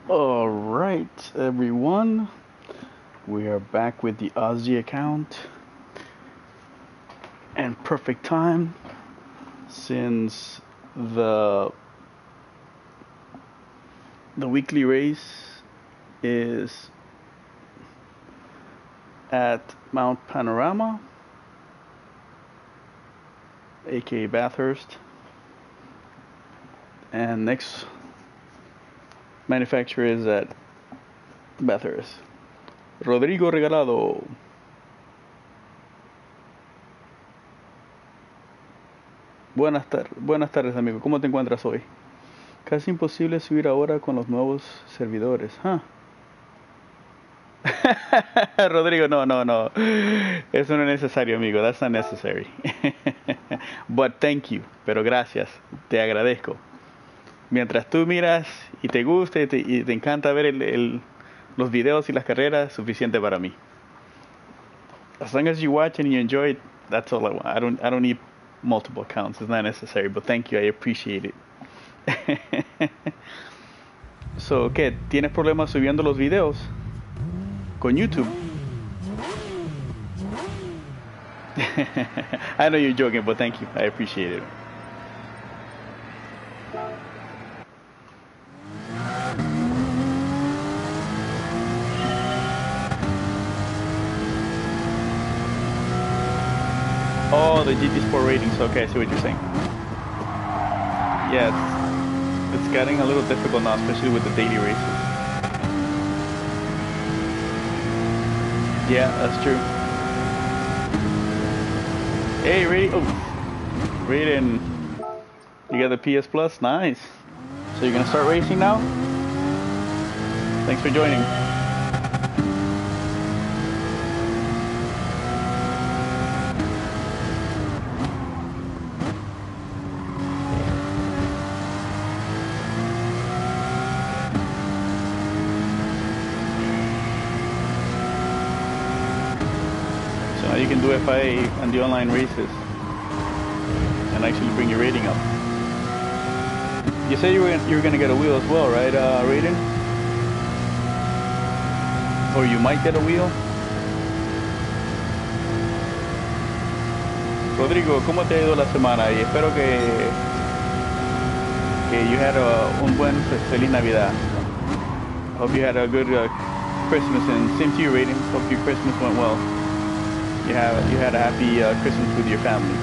All right, everyone. We are back with the Aussie account and perfect time since the the weekly race is at Mount Panorama, aka Bathurst, and next manufacturer is at Bathurst. Rodrigo Regalado. Buenas tardes, amigo. ¿Cómo te encuentras hoy? Casi imposible subir ahora con los nuevos servidores. Huh. Rodrigo, no. Eso no es necesario, amigo. That's not necessary. But thank you. Pero gracias. Te agradezco. Mientras tú miras y te gusta y te encanta ver los videos y las carreras, suficiente para mí. As long as you watch and you enjoy it, that's all I want. I don't need multiple accounts. It's not necessary. But thank you. I appreciate it. So, ¿qué? ¿Tienes problemas subiendo los videos con YouTube? I know you're joking, but thank you. I appreciate it. Oh, the GT Sport ratings. Okay, I see what you're saying. Yeah, it's getting a little difficult now, especially with the daily races. Yeah, that's true. Hey, Raiden, you got the PS Plus? Nice. So you're gonna start racing now? Thanks for joining. You can do FIA and the online races and actually bring your rating up. You said you were gonna get a wheel as well, right, Raiden? Or you might get a wheel. Rodrigo, ¿cómo te ha ido la semana? Y espero que you had un buen feliz Navidad. Hope you had a good Christmas, and same to you, Raiden. Hope your Christmas went well. You had a happy Christmas with your family.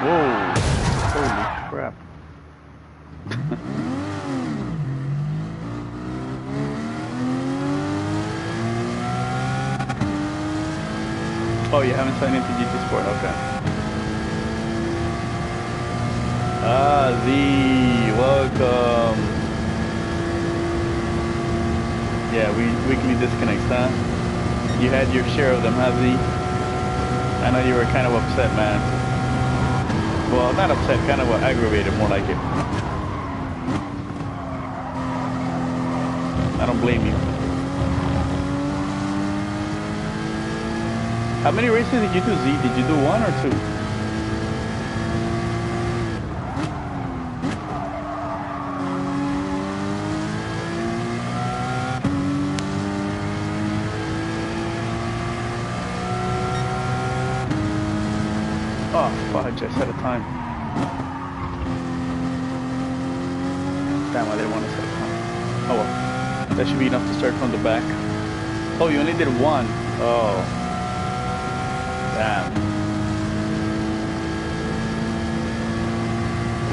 Whoa, holy crap. Oh, you haven't signed into GT Sport, okay. Z, welcome. Yeah, weekly disconnects, huh? You had your share of them, huh, Z? I know you were kind of upset, man. Well, not upset, kind of aggravated, more like it. I don't blame you. How many races did you do, Z? Did you do one or two? Oh, fudge, I set a time. Damn, I didn't want to set a time. Oh well, that should be enough to start from the back. Oh, you only did one. Oh. Damn.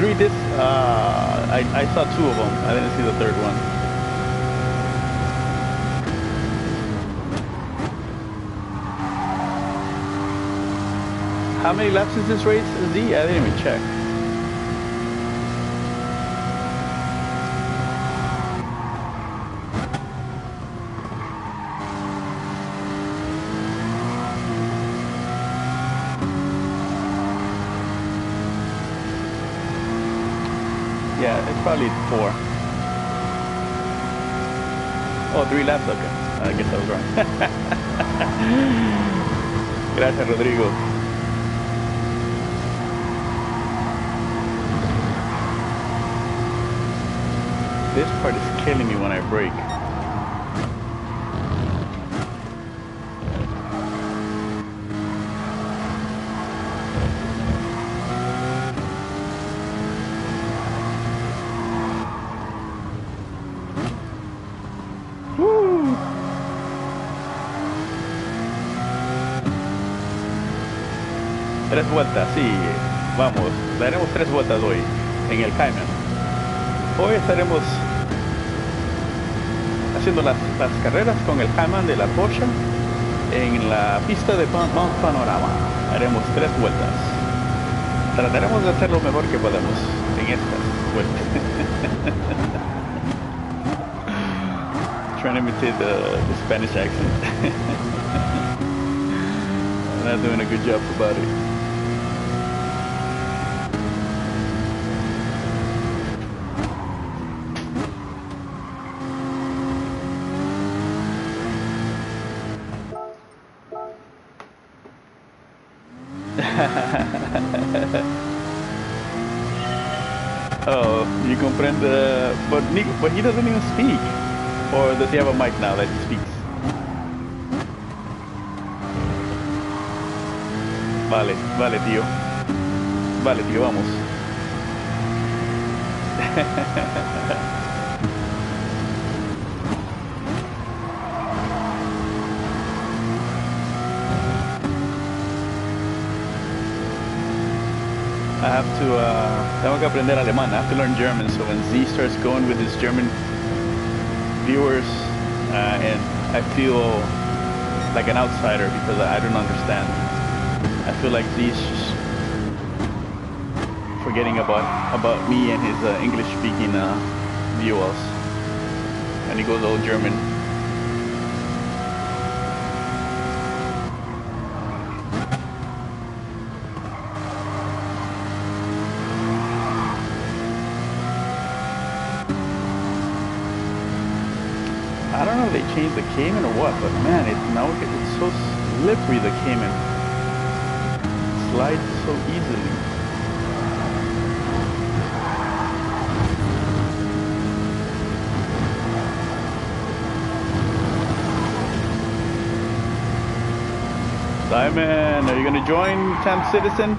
three discs. I saw two of them. I didn't see the third one. How many laps is this race, Z? I didn't even check. Yeah, it's probably 4. Oh, 3 laps? Okay. I guess I was wrong. Gracias, Rodrigo. This part is killing me when I brake. Woo! 3 vueltas, sí. Vamos, daremos 3 vueltas hoy en el Cayman. Hoy estaremos haciendo las carreras con el Cayman de la Porsche en la pista de Mount Panorama. Haremos 3 vueltas. Trataremos de hacer lo mejor que podamos en estas vueltas. Trying to imitate the Spanish accent. I'm not doing a good job about it. Oh, you comprende, but he doesn't even speak. Or does he have a mic now that he speaks? Vale, vale, tío. Vale, tío, vamos. I have to, tengo que aprender alemán. I have to learn German, so when Z starts going with his German viewers, and I feel like an outsider because I don't understand. I feel like Z's just forgetting about me and his English-speaking viewers, and he goes all German. I don't know if they changed the Cayman or what, but man, it's so slippery, the Cayman. It slides so easily. Simon, are you gonna join Camp Citizen?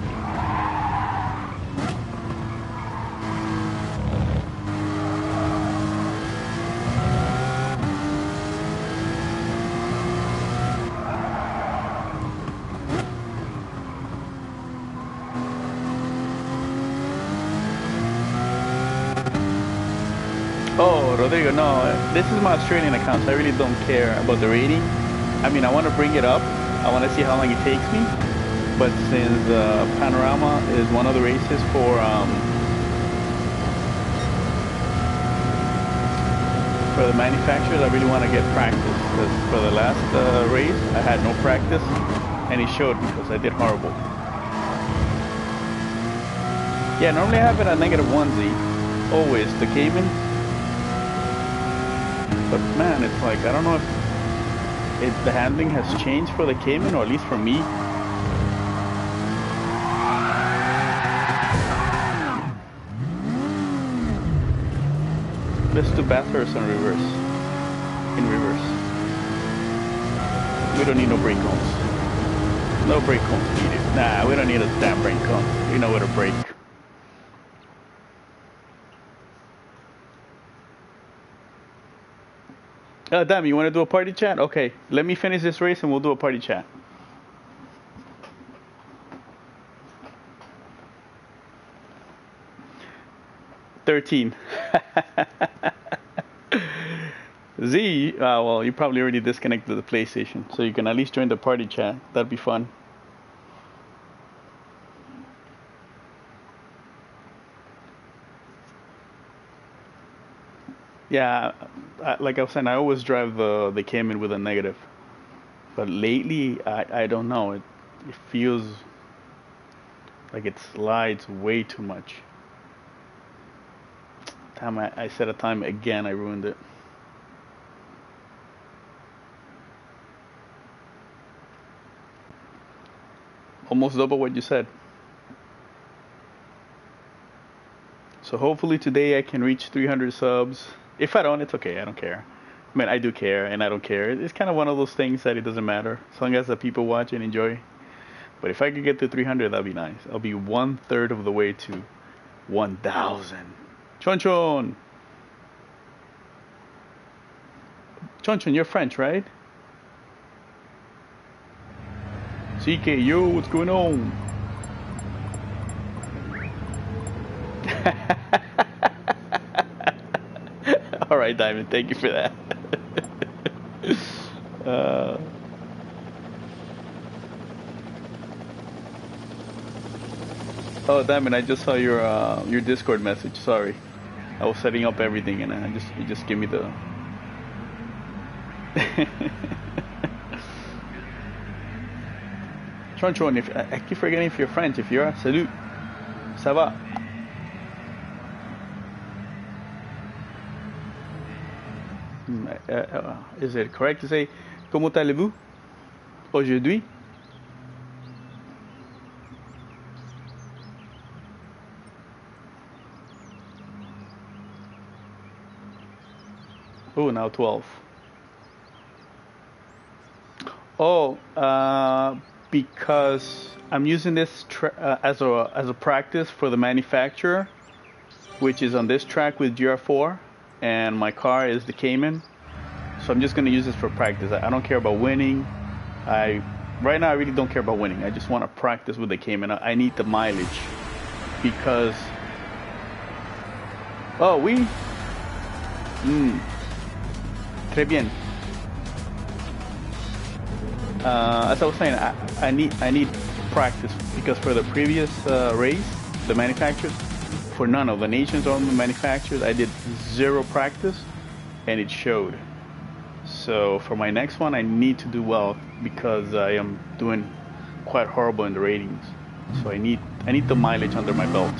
Oh, Rodrigo, no, this is my Australian account, so I really don't care about the rating. I mean, I want to bring it up. I want to see how long it takes me. But since Panorama is one of the races for the manufacturers, I really want to get practice. Because for the last race, I had no practice, and it showed because I did horrible. Yeah, normally I have it at -1Z, always, the Cayman. But man, it's like, I don't know if the handling has changed for the Cayman, or at least for me. Let's do Bathurst in reverse. We don't need no brake cones. No brake cones needed. Nah, we don't need a damn brake cone. We know where to brake. Damn, you want to do a party chat? Okay, let me finish this race and we'll do a party chat. 13. Z, well, you probably already disconnected the PlayStation, so you can at least join the party chat. That'd be fun. Yeah, like I was saying, I always drive the Cayman with a negative, but lately I don't know. It feels like it slides way too much. Time I set a time again, I ruined it. Almost double what you said. So hopefully today I can reach 300 subs. If I don't, it's okay. I don't care. I mean, I do care and I don't care. It's kind of one of those things that it doesn't matter as long as the people watch and enjoy. But if I could get to 300, that'd be nice. I'll be 1/3 of the way to 1,000. Chon Chon! Chon Chon, you're French, right? CK, yo, what's going on? All right, Diamond, thank you for that. Oh, Diamond, I just saw your Discord message. Sorry, I was setting up everything, and you just give me the. Chon Chon, if I keep forgetting if you're French. If you're, salut, ça va? Is it correct to say comment allez-vous aujourd'hui? Oh, now 12. Oh, because I'm using this as a practice for the manufacturer, which is on this track with GR4, and my car is the Cayman. So I'm just gonna use this for practice. I don't care about winning. Right now I really don't care about winning. I just want to practice with the Cayman. I need the mileage because. Oh, oui. Très bien. As I was saying, I need practice because for the previous race, the manufacturers, for none of the nations or the manufacturers, I did 0 practice, and it showed. So for my next one, I need to do well because I am doing quite horrible in the ratings. So I need the mileage under my belt.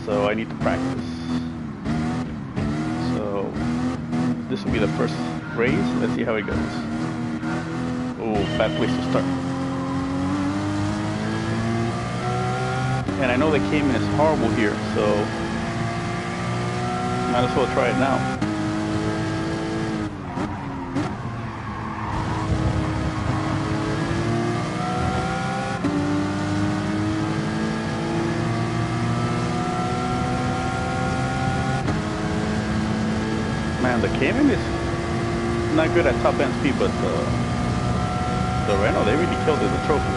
So I need to practice. So this will be the first race. Let's see how it goes. Oh, bad place to start. And I know the Cayman is horrible here, so might as well try it now. Man, the Cayman is not good at top end speed, but the Renault, they really killed it, the trophy.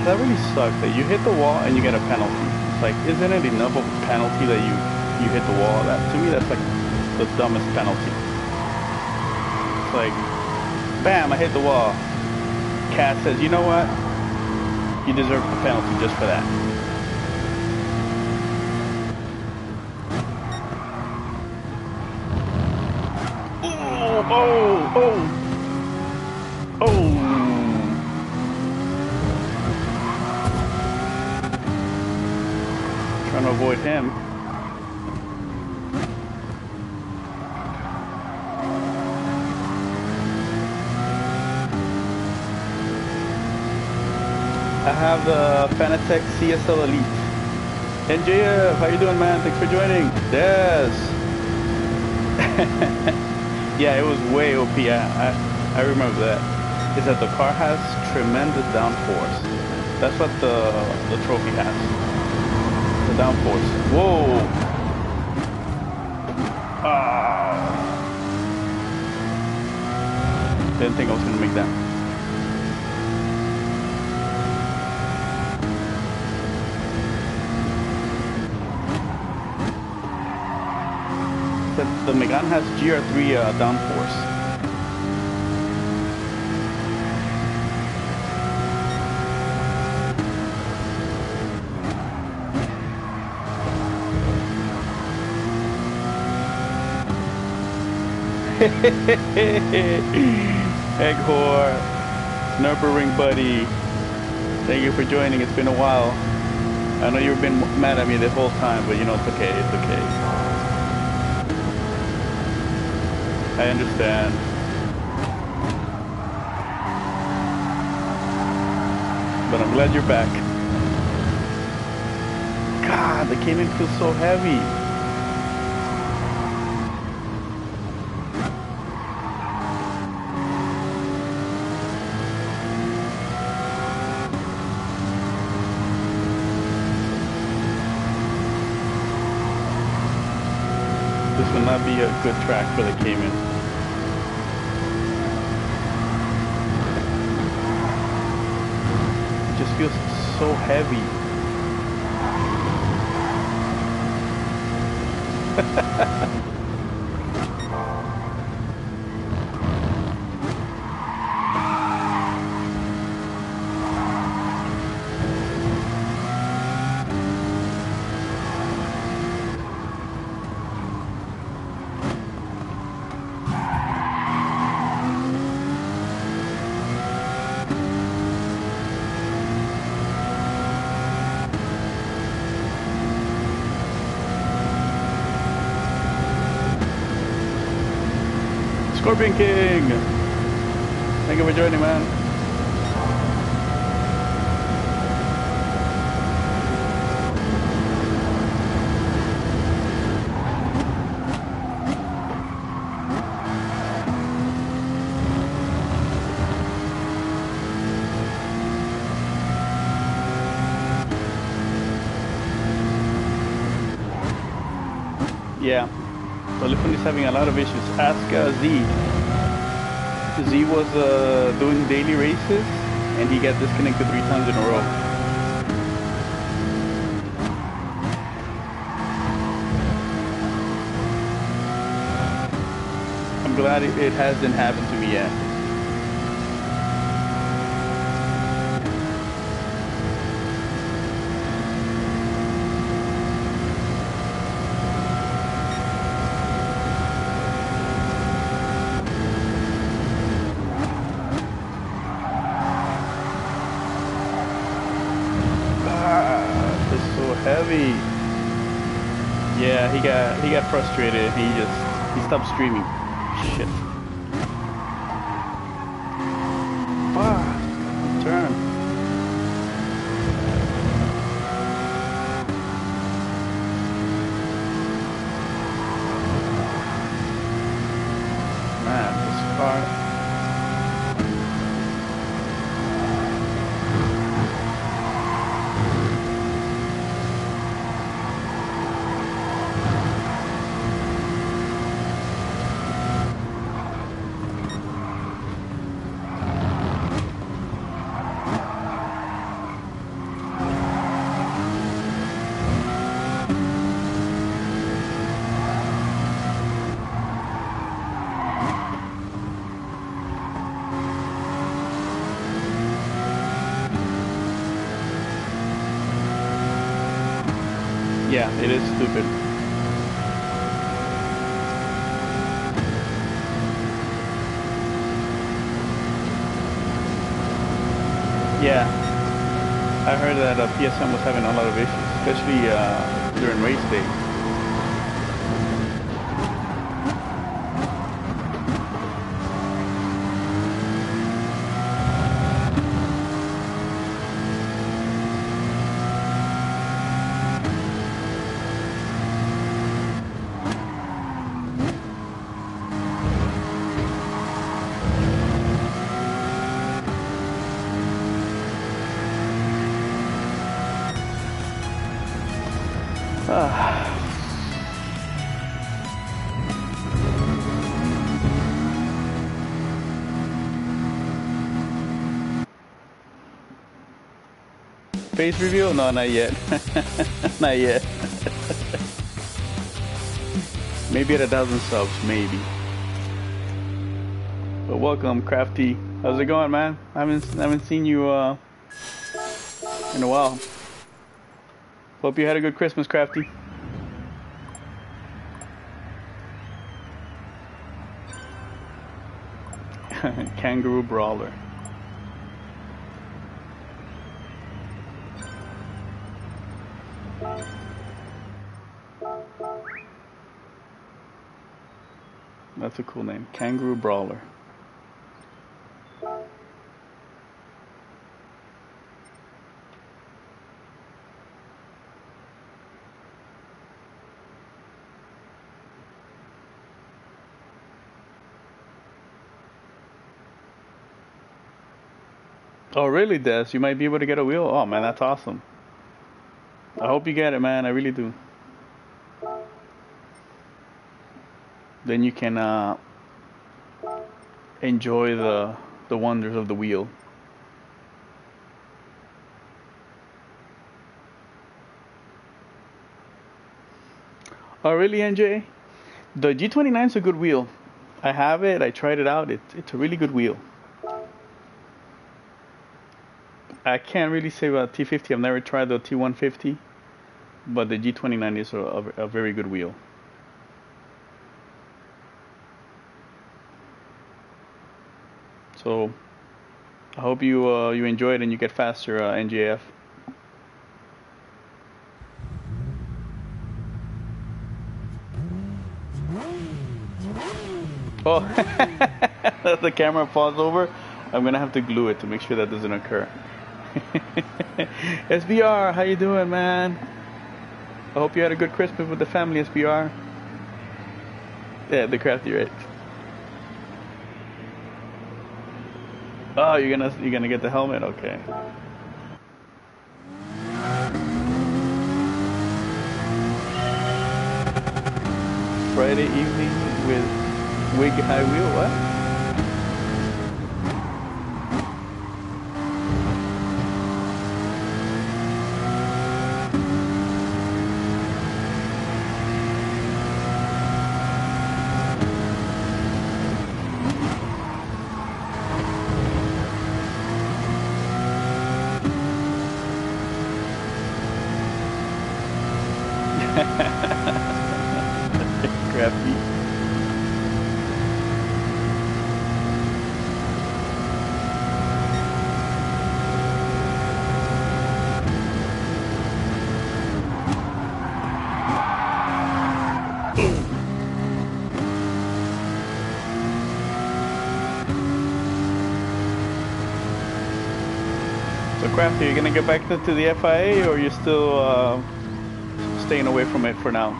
That really sucks that you hit the wall and you get a penalty. It's like, isn't it enough of a penalty that you hit the wall? That, to me, that's like the dumbest penalty. It's like, bam, I hit the wall. Cat says, you know what? You deserve the penalty just for that. Oh. Trying to avoid him. I have the Fanatec CSL Elite. NJF, how you doing, man? Thanks for joining. Yes. Yeah, it was way OP. I remember that. Is that the car has tremendous downforce. That's what the trophy has. The downforce. Whoa. Ah. Didn't think I was gonna make that. The Megane has GR3 downforce. Egg whore, Snurper Ring buddy. Thank you for joining. It's been a while. I know you've been mad at me this whole time, but you know it's okay. It's okay. I understand. But I'm glad you're back. God, the Cayman feels so heavy. This will not be a good track for the Cayman. It just feels so heavy. Scorpion King! Thank you for joining, man. Yeah. Polyphony is having a lot of issues. Ask Z. Z was doing daily races and he got disconnected 3 times in a row. I'm glad it hasn't happened to me yet. Heavy. Yeah, he got frustrated. He stopped streaming. Shit. Turn. Man, this car. Yeah, it is stupid. Yeah, I heard that PSM was having a lot of issues, especially during race day. Ah. Face reveal? No, not yet. Not yet. Maybe at 1,000 subs, maybe. But welcome, Crafty. How's it going, man? I haven't seen you in a while. Hope you had a good Christmas, Crafty. Kangaroo Brawler. That's a cool name. Kangaroo Brawler. Oh, really, Des? You might be able to get a wheel? Oh, man, that's awesome. I hope you get it, man. I really do. Then you can enjoy the wonders of the wheel. Oh, really, NJ? The G29 is a good wheel. I have it. I tried it out. It's a really good wheel. I can't really say about T50. I've never tried the T150, but the G29 is a very good wheel. So I hope you you enjoy it and you get faster, NJF. Oh, the camera falls over. I'm gonna have to glue it to make sure that doesn't occur. SBR, how you doing, man? I hope you had a good Christmas with the family, SBR. Yeah, the Crafty, right? Oh, you're gonna get the helmet, okay. Friday evening with Wig High Wheel, what? Crafty. So Crafty, you gonna get back to the FIA, or you still staying away from it for now?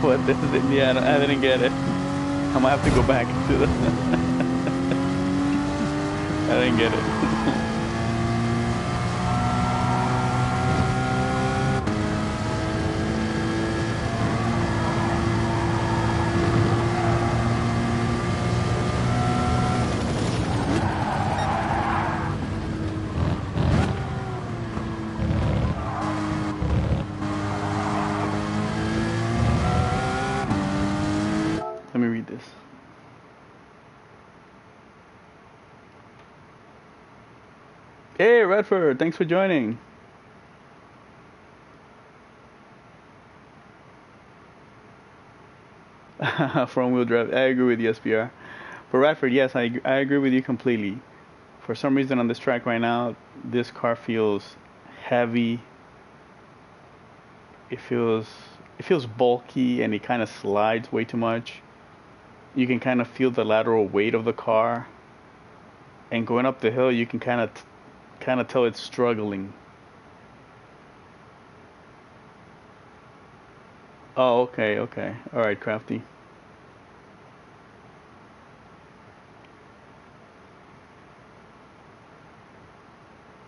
What is it? Yeah, I didn't get it. I might have to go back to the. I didn't get it. Let me read this. Hey, Redford, thanks for joining. Front wheel drive. I agree with you, SPR. For Radford, yes, I agree with you completely. For some reason on this track right now, this car feels heavy. It feels bulky, and it kind of slides way too much. You can kind of feel the lateral weight of the car, and going up the hill, you can kind of tell it's struggling. Oh, okay, all right, Crafty.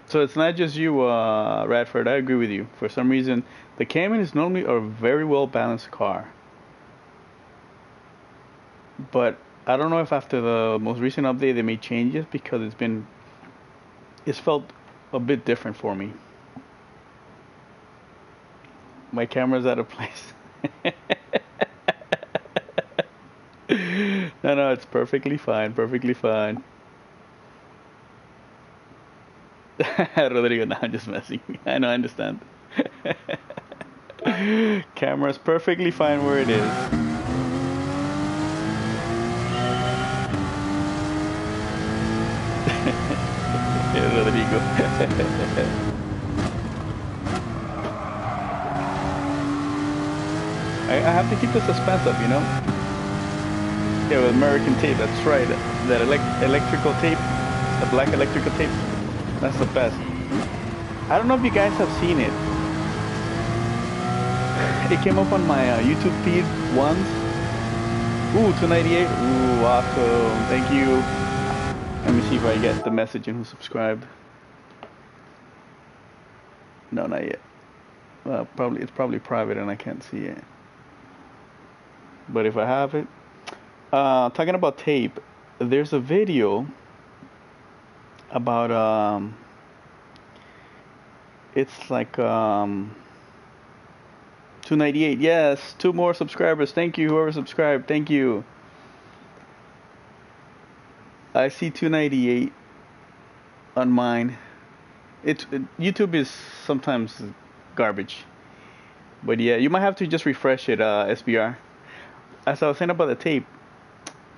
So it's not just you, Radford. I agree with you. For some reason, the Cayman is normally a very well balanced car, but I don't know if after the most recent update they made changes because it's felt a bit different for me. My camera's out of place. No, it's perfectly fine, perfectly fine. Rodrigo, no, I'm just messing. I know, I understand. Camera's perfectly fine where it is. Yeah, Rodrigo. I have to keep the suspense up, you know? Yeah, with American tape, that's right. That electrical tape, the black electrical tape, that's the best. I don't know if you guys have seen it. It came up on my YouTube feed once. Ooh, 298. Ooh, awesome. Thank you. Let me see if I get the message and who subscribed. No, not yet. It's probably private and I can't see it. But if I have it, talking about tape, there's a video about it's like 298. Yes, 2 more subscribers. Thank you, whoever subscribed. Thank you. I see 298 on mine. YouTube is sometimes garbage, but yeah, you might have to just refresh it, SBR. As I was saying about the tape,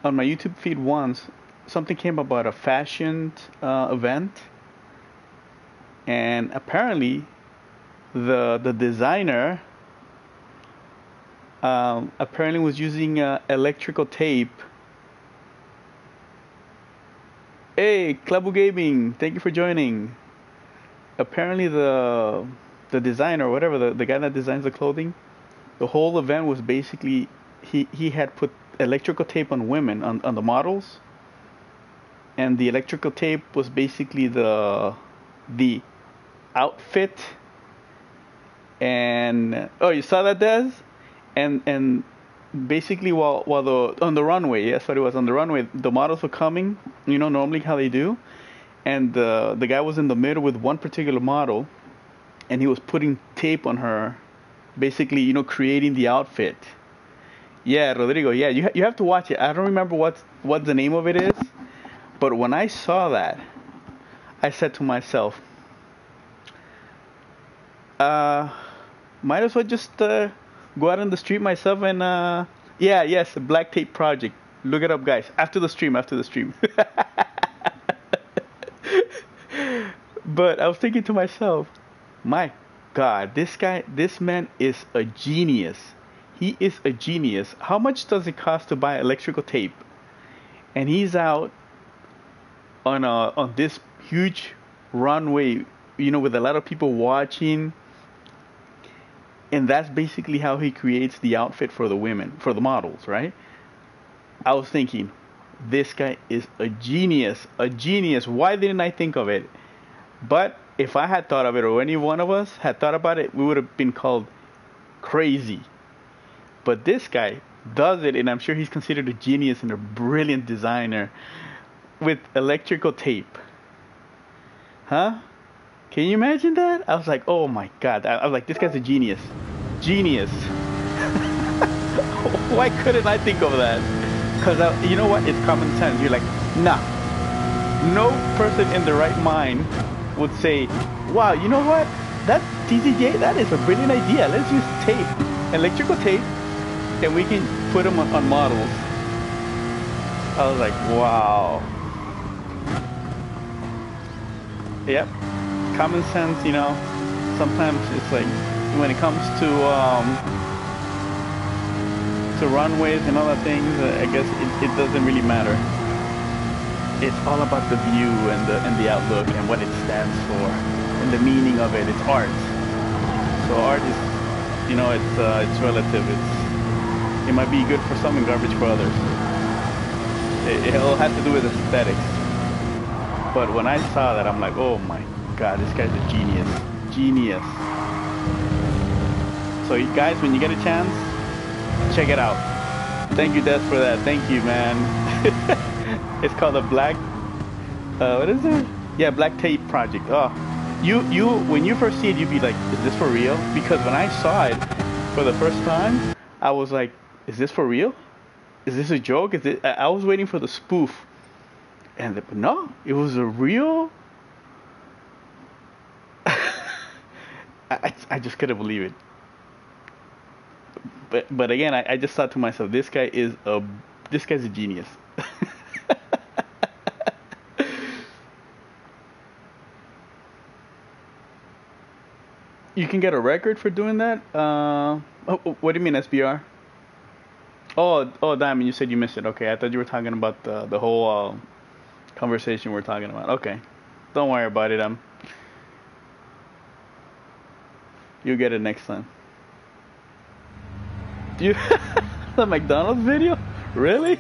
on my YouTube feed once, something came about a fashion event, and apparently the designer apparently was using electrical tape. Hey, Klabu Gaming, thank you for joining. Apparently the designer, or whatever, the guy that designs the clothing, the whole event was basically he had put electrical tape on women, on the models, and the electrical tape was basically the outfit. And oh, you saw that, Des? And basically while on the runway, that's what it was, on the runway, the models were coming, you know, normally how they do, and the guy was in the middle with one particular model, and he was putting tape on her, basically, you know, creating the outfit. Yeah, Rodrigo. Yeah, you have to watch it. I don't remember what the name of it is, but when I saw that, I said to myself, might as well just go out on the street myself and yes, the Black Tape Project. Look it up, guys. After the stream. But I was thinking to myself, my God, this man is a genius. He is a genius. How much does it cost to buy electrical tape? And he's out on this huge runway, you know, with a lot of people watching. And that's basically how he creates the outfit for the women, for the models, right? I was thinking, this guy is a genius, a genius. Why didn't I think of it? But if I had thought of it, or any one of us had thought about it, we would have been called crazy. But this guy does it, and I'm sure he's considered a genius and a brilliant designer with electrical tape. Huh? Can you imagine that? I was like, oh my God. I was like, this guy's a genius. Genius. Why couldn't I think of that? Because you know what? It's common sense. You're like, nah. No person in the right mind would say, wow, you know what? That TCJ, that is a brilliant idea. Let's use tape, electrical tape, and we can put them on models. I was like, wow. Yep. Common sense, you know, sometimes it's like when it comes to runways and other things, I guess it doesn't really matter. It's all about the view and the outlook and what it stands for and the meaning of it. It's art. So art is, you know, it's relative. It might be good for some and garbage for others. It all has to do with aesthetics. But when I saw that, I'm like, oh my God, this guy's a genius. Genius. So you guys, when you get a chance, check it out. Thank you, Des, for that. Thank you, man. It's called the Black, what is it? Yeah, Black Tape Project. Oh, when you first see it, you'd be like, is this for real? Because when I saw it for the first time, I was like, is this for real? Is this a joke? I was waiting for the spoof. And no, it was a real. I just couldn't believe it. But again, I just thought to myself, this guy's a genius. You can get a record for doing that? What do you mean, SBR? Oh, Diamond, you said you missed it. Okay, I thought you were talking about the whole conversation we're talking about. Okay, don't worry about it. You'll get it next time. You the McDonald's video? Really?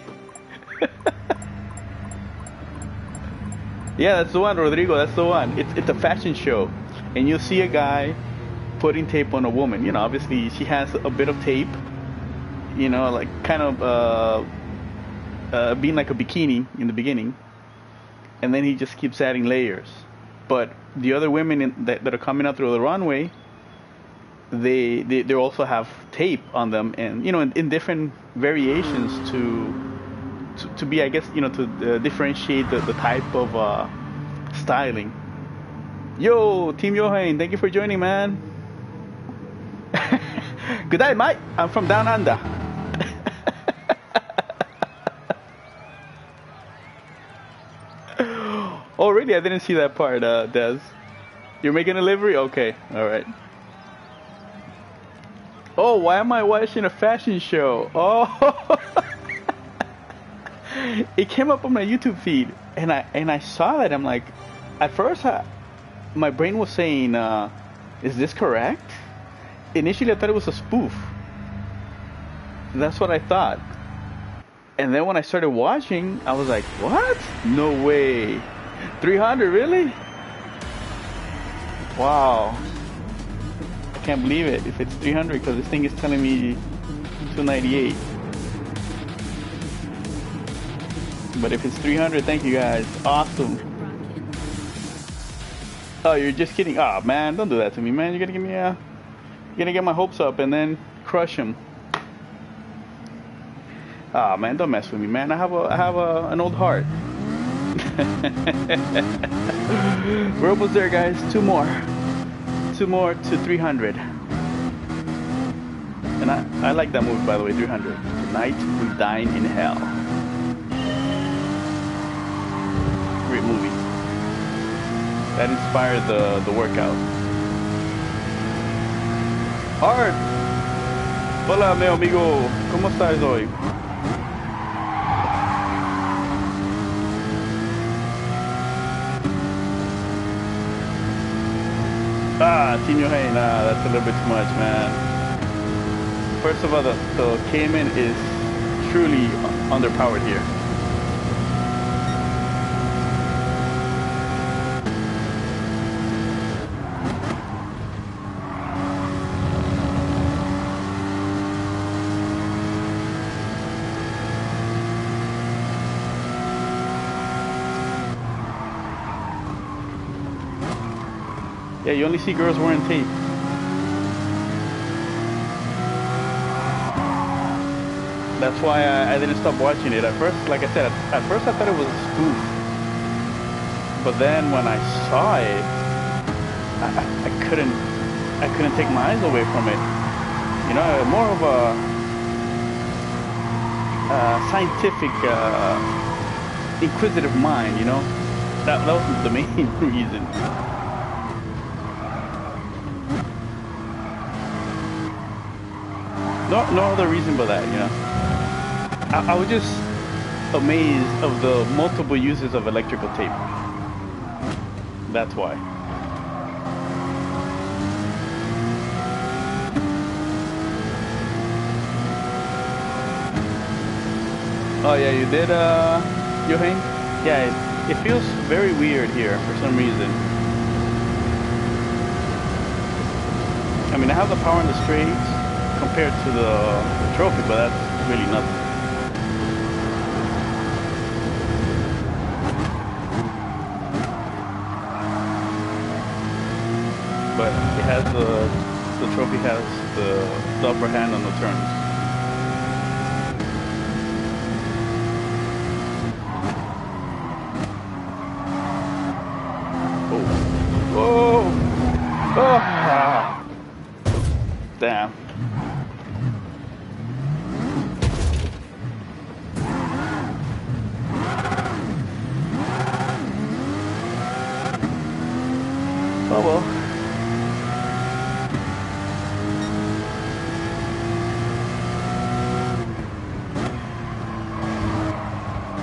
Yeah, that's the one, Rodrigo. That's the one. It's a fashion show, and you'll see a guy putting tape on a woman. You know, obviously she has a bit of tape. You know, like kind of being like a bikini in the beginning, and then he just keeps adding layers. But the other women that are coming out through the runway, they also have tape on them, and you know, in different variations to be, I guess, you know, to differentiate the type of styling. Yo, Team Johan, thank you for joining, man. Good day, mate. I'm from down under. Oh, really? I didn't see that part, Des. You're making a livery? Okay, all right. Oh, why am I watching a fashion show? Oh, it came up on my YouTube feed, and I saw that. I'm like, at first, my brain was saying, "Is this correct?" Initially, I thought it was a spoof. That's what I thought. And then when I started watching, I was like, "What? No way! 300, really? Wow! I can't believe it. If it's 300, because this thing is telling me 298. But if it's 300, thank you guys. Awesome. Oh, you're just kidding? Oh man, don't do that to me, man. You're gonna give me you're gonna get my hopes up and then crush them. Ah, man, don't mess with me, man. I have an old heart. We're almost there, guys. Two more to 300. And I like that movie, by the way. 300. Tonight we dine in hell. Great movie. That inspired the workout. Art. Hola, mi amigo. ¿Cómo estás hoy? Team Yohei, nah, that's a little bit too much, man. First of all, the Cayman is truly underpowered here. Yeah, you only see girls wearing tape. That's why I didn't stop watching it. At first, like I said, at first I thought it was a spoof. But then when I saw it, I couldn't take my eyes away from it. You know, more of a scientific, inquisitive mind, you know? That was the main reason. No other reason but that, you know. I was just amazed of the multiple uses of electrical tape. That's why. Oh yeah, you did, Johan? Yeah, it feels very weird here for some reason. I mean, I have the power in the straights compared to the trophy, but that's really nothing. But it has the trophy has the upper hand on the turns. Oh, whoa, oh, ah. Damn. Oh well.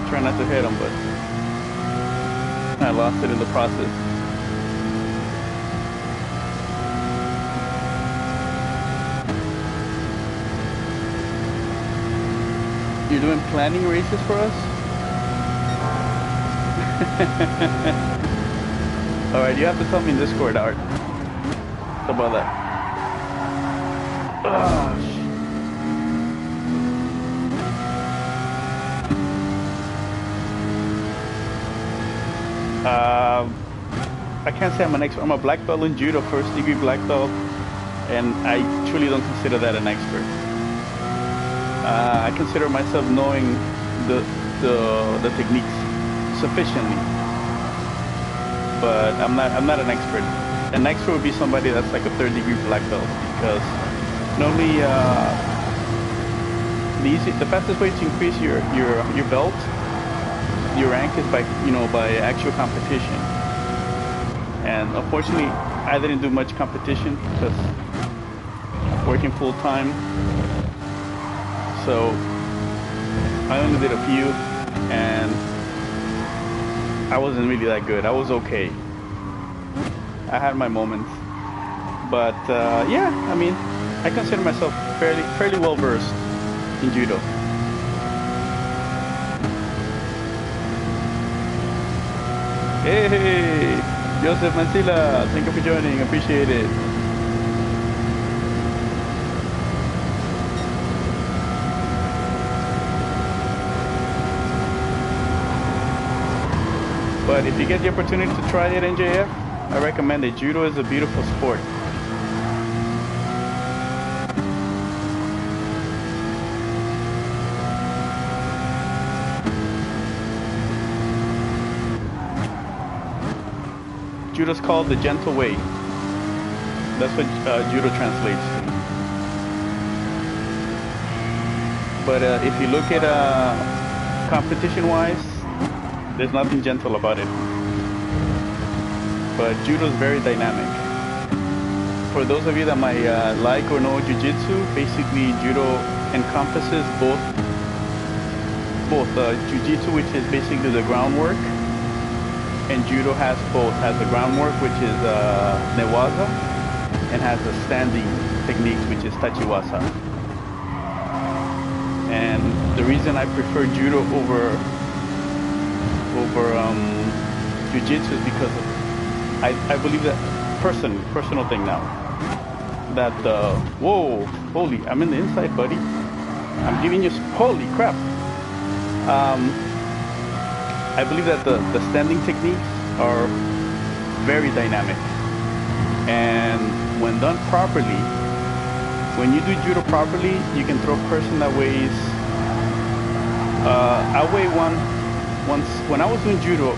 Try not to hit him, but I lost it in the process. You're doing planning races for us? Alright, you have to tell me in Discord, Art. How about that? Oh, I can't say I'm an expert. I'm a black belt in judo, first degree black belt, and I truly don't consider that an expert. I consider myself knowing the techniques sufficiently, but I'm not an expert. An expert would be somebody that's like a third degree black belt, because normally the fastest way to increase your belt, your rank, is by by actual competition. And unfortunately, I didn't do much competition because working full time. So I only did a few, and I wasn't really that good. I was okay. I had my moments, but yeah, I mean, I consider myself fairly well versed in judo. Hey, Joseph Mancilla, thank you for joining. Appreciate it. But if you get the opportunity to try it, NJF, I recommend it. Judo is a beautiful sport. Judo's called the gentle way. That's what judo translates to. But if you look at competition-wise, there's nothing gentle about it. But judo is very dynamic. For those of you that might like or know jiu-jitsu, basically judo encompasses both jiu-jitsu, which is basically the groundwork, and judo has both. Has the groundwork, which is newaza, and has the standing techniques, which is tachiwaza. And the reason I prefer judo over jiu-jitsu is because I believe that personal thing now, that whoa, holy, I'm in the inside, buddy. I'm giving you, holy crap. I believe that the standing techniques are very dynamic, and when done properly, when you do judo properly, you can throw a person that weighs I weigh once when I was doing judo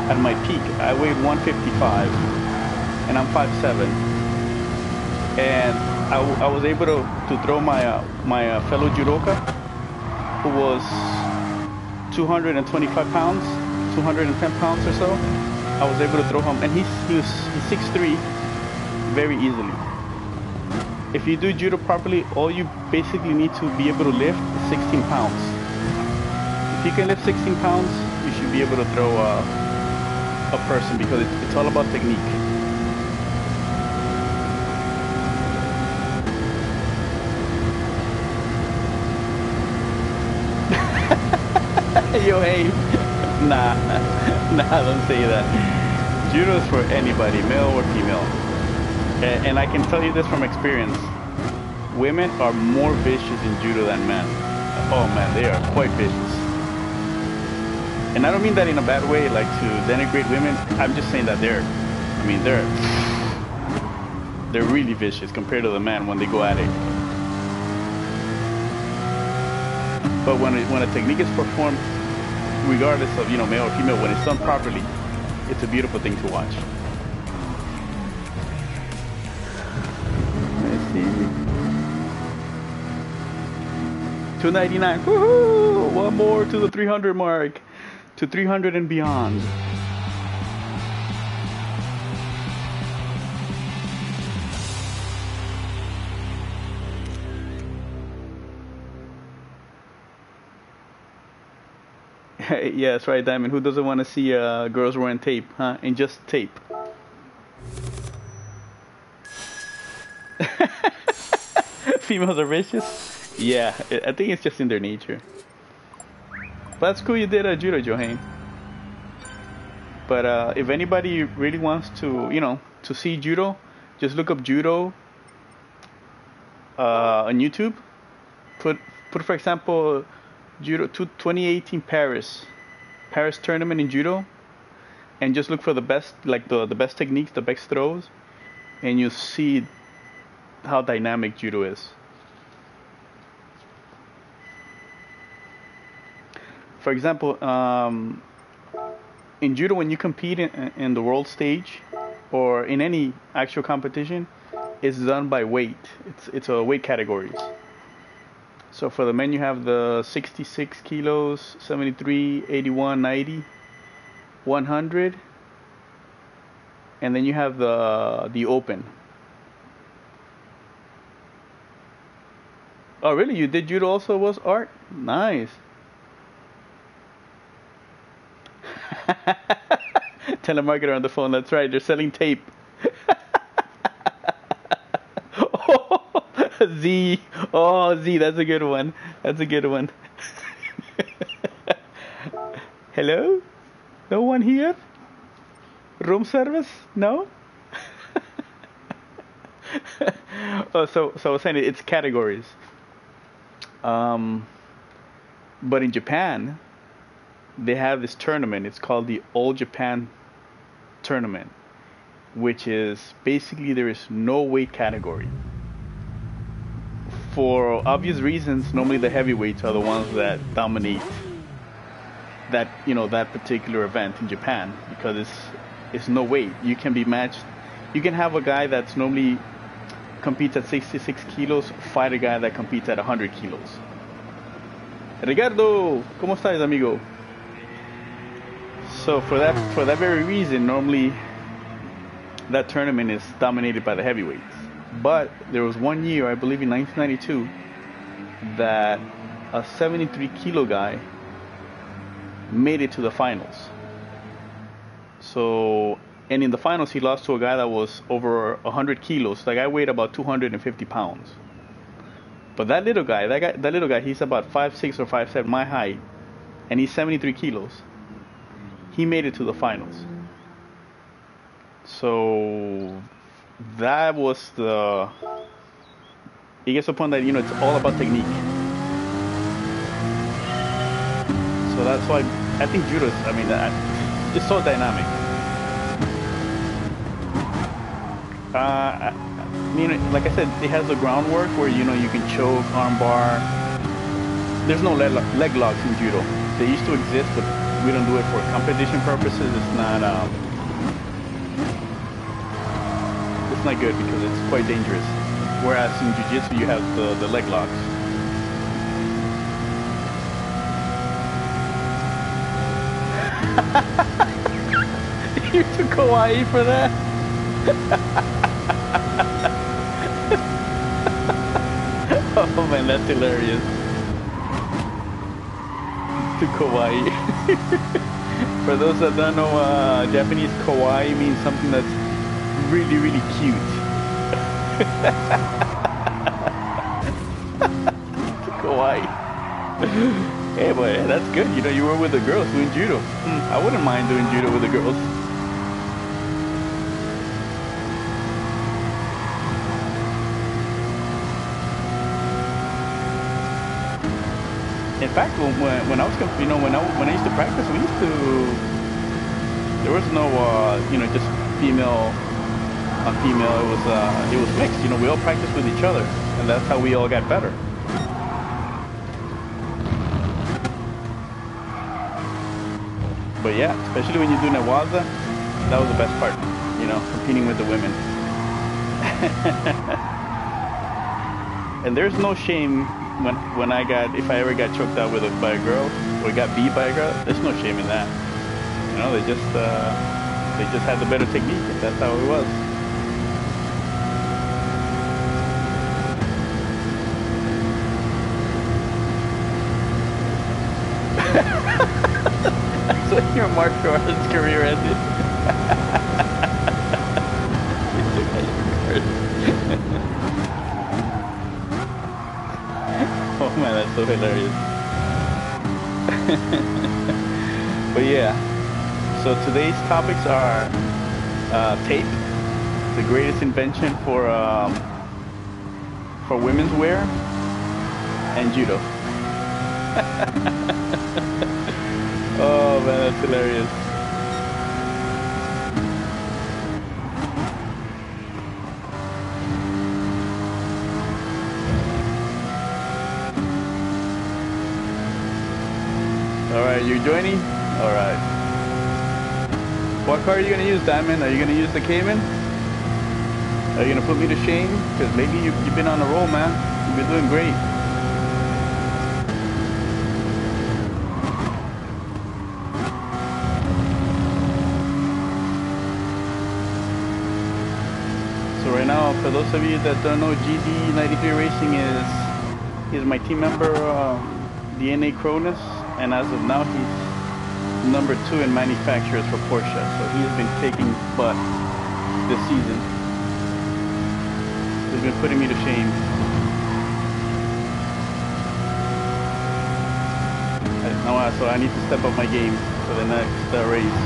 at my peak, I weighed 155, and I'm 5'7", and I was able to throw my fellow judoka, who was 225 pounds, 210 pounds or so. I was able to throw him, and he's 6'3", very easily. If you do judo properly, all you basically need to be able to lift is 16 pounds. If you can lift 16 pounds, you should be able to throw a person, because it's all about technique. Yo, hey, nah, don't say that. Judo is for anybody, male or female. And I can tell you this from experience. Women are more vicious in judo than men. Oh man, they are quite vicious. And I don't mean that in a bad way, like to denigrate women. I'm just saying that they're really vicious compared to the men when they go at it. But when a technique is performed, regardless of male or female, when it's done properly, it's a beautiful thing to watch. Let's see. 299. Woohoo! One more to the 300 mark. To 300 and beyond. Yeah, that's right, Diamond. Who doesn't want to see girls wearing tape, huh? And just tape. Females are vicious? Yeah, I think it's just in their nature. But that's cool you did judo, Johann. But if anybody really wants to, to see judo, just look up judo on YouTube. Put for example, judo 2018 Paris tournament in judo, and just look for the best, like the best techniques, the best throws, and you'll see how dynamic judo is. For example, in judo, when you compete in the world stage or in any actual competition, it's done by weight. It's a weight categories. So for the men, you have the 66 kilos, 73, 81, 90, 100, and then you have the open. Oh, really? You did judo also? Was art? Nice. Telemarketer on the phone. That's right. They're selling tape. Oh, Z. Oh, Z. That's a good one. That's a good one. Hello? No one here? Room service? No? Oh, so I was saying it's categories. But in Japan, they have this tournament. It's called the All Japan Tournament, which is basically there is no weight category. For obvious reasons, normally the heavyweights are the ones that dominate that that particular event in Japan, because it's no weight. You can be matched. You can have a guy that's normally competes at 66 kilos fight a guy that competes at 100 kilos. Ricardo, ¿cómo estás, amigo? So for that very reason, normally that tournament is dominated by the heavyweights. But there was one year, I believe in 1992, that a 73 kilo guy made it to the finals. So, and in the finals he lost to a guy that was over 100 kilos. The guy weighed about 250 pounds. But that little guy, he's about 5'6" or 5'7", my height, and he's 73 kilos. He made it to the finals. So that was it gets upon that, it's all about technique. So that's why I think judo is, it's so dynamic. Like I said, it has the groundwork where you can choke, arm bar. There's no leg locks in judo. They used to exist, but we don't do it for competition purposes. It's not good because it's quite dangerous. Whereas in jiu-jitsu you have the leg locks. You took Hawaii for that? Oh man, that's hilarious. To kawaii. For those that don't know, Japanese kawaii means something that's really, really cute. To kawaii. Hey boy, that's good. You were with the girls doing judo. I wouldn't mind doing judo with the girls. fact, when I was, when I used to practice, we used to. There was no, just female on female. It was mixed. We all practiced with each other, and that's how we all got better. But yeah, especially when you do Newaza, that was the best part. Competing with the women. And there's no shame if I ever got choked out by a girl or got beat by a girl. There's no shame in that. They just had the better technique. And that's how it was. That's when your martial arts career ended. Oh man, that's so hilarious. But yeah, so today's topics are tape, the greatest invention for women's wear, and judo. Oh man, that's hilarious. Alright, you're joining? Alright. What car are you going to use, Diamond? Are you going to use the Cayman? Are you going to put me to shame? Because lately you've been on a roll, man. You've been doing great. So right now, for those of you that don't know, GD93 Racing is my team member, DNA Cronus. And as of now, he's number 2 in manufacturers for Porsche. So he has been kicking butt this season. He's been putting me to shame. So I need to step up my game for the next race.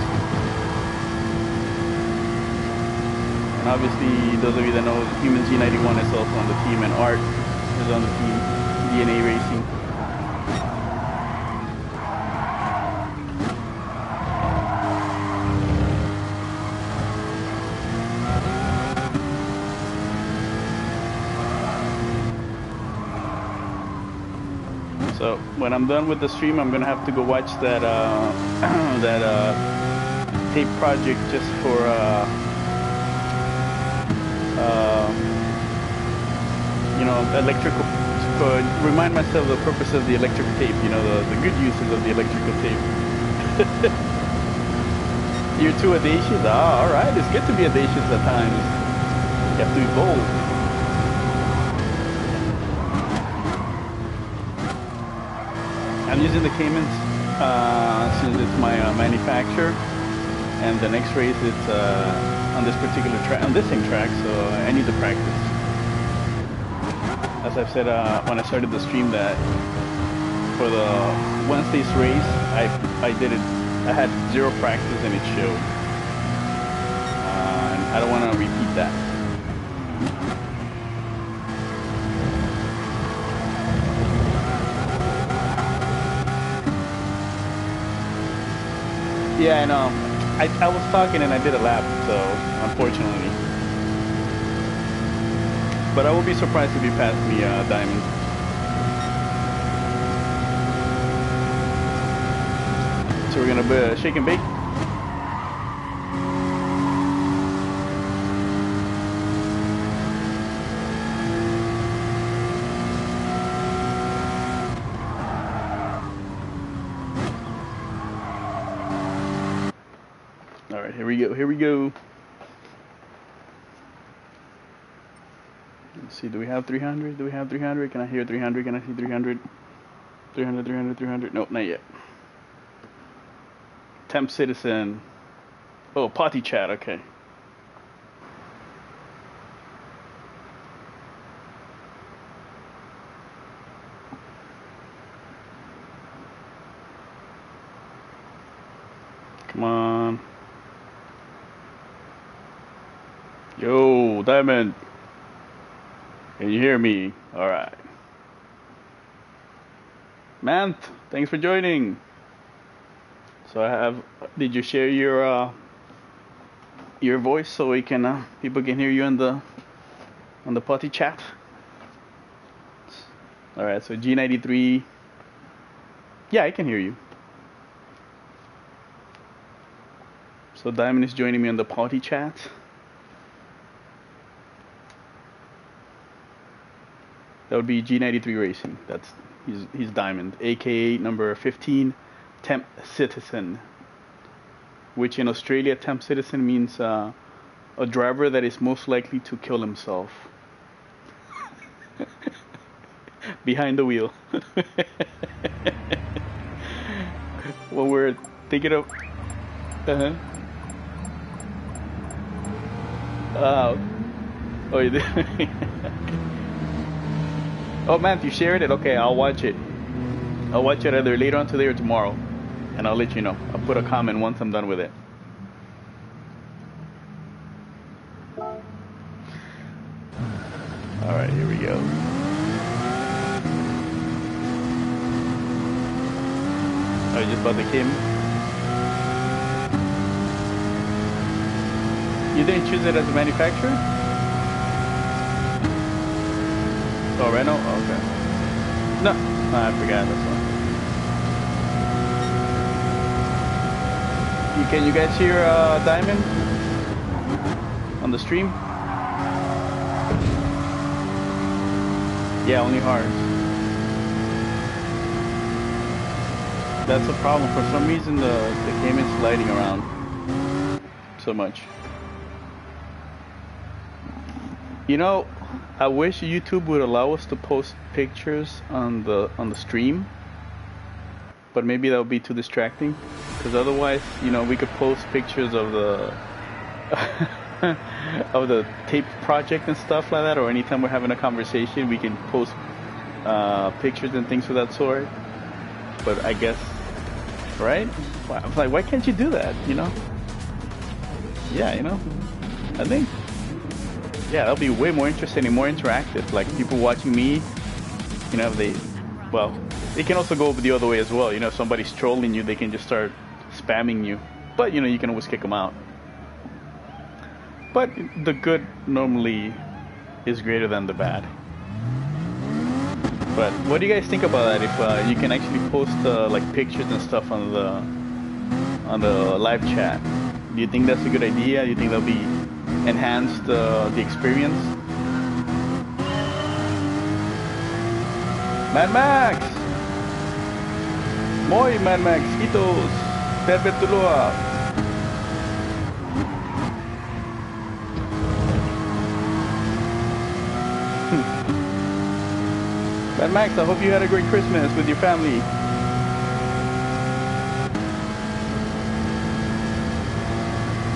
And obviously, those of you that know, Humans G91 is also on the team, and Art is on the team, DNA Racing. So when I'm done with the stream, I'm gonna have to go watch that tape project just for electrical. Remind myself the purpose of the electrical tape. The good uses of the electrical tape. You're too audacious. All right, it's good to be audacious at times. You have to be bold. I'm using the Caymans since it's my manufacturer, and the next race it's on this particular track, on this same track, so I need to practice. As I've said when I started the stream, that for the Wednesday's race, I had 0 practice and it showed, and I don't want to repeat that. Yeah, I know. I was talking and I did a lap, so unfortunately. But I will be surprised if you pass me, Diamond. So we're gonna shake and bake. All right, here we go. Let's see, do we have 300? Do we have 300? Can I hear 300? Can I see 300? 300, 300, 300. Nope, not yet. Temp Citizen. Oh, Potty Chat, okay. Come on. Yo, Diamond. Can you hear me? All right. Man, thanks for joining. So I have. Did you share your voice so we can people can hear you on the potty chat? All right. So G93. Yeah, I can hear you. So Diamond is joining me on the potty chat. That would be G93 Racing. He's Diamond, aka number 15, Temp Citizen. Which in Australia, Temp Citizen means a driver that is most likely to kill himself behind the wheel. When we're thinking of. Uh-huh. Oh, you did. Oh man, you shared it? Okay, I'll watch it. I'll watch it either later on today or tomorrow. And I'll let you know. I'll put a comment once I'm done with it. Alright, here we go. Oh, you just bought the Kim? You didn't choose it as a manufacturer? Oh, Renault? Oh, okay. No, I forgot this one. Can you guys hear Diamond on the stream? Yeah, only hard. That's a problem. For some reason, the game is sliding around so much. You know, I wish YouTube would allow us to post pictures on the stream, but maybe that would be too distracting. Because otherwise, you know, we could post pictures of the of the tape project and stuff like that, or anytime we're having a conversation, we can post pictures and things of that sort. But I guess, right? I was like, why can't you do that? You know? Yeah, you know. I think. Yeah, that'll be way more interesting and more interactive. Like people watching me, you know, they can also go the other way as well. You know, if somebody's trolling you, they can just start spamming you. But, you know, you can always kick them out. But the good normally is greater than the bad. But what do you guys think about that? If you can actually post like pictures and stuff on the live chat, do you think that's a good idea? Do you think that'll be enhanced the experience? Mad Max! Moi Mad Max, Kitos! Tervetuloa! Mad Max, I hope you had a great Christmas with your family.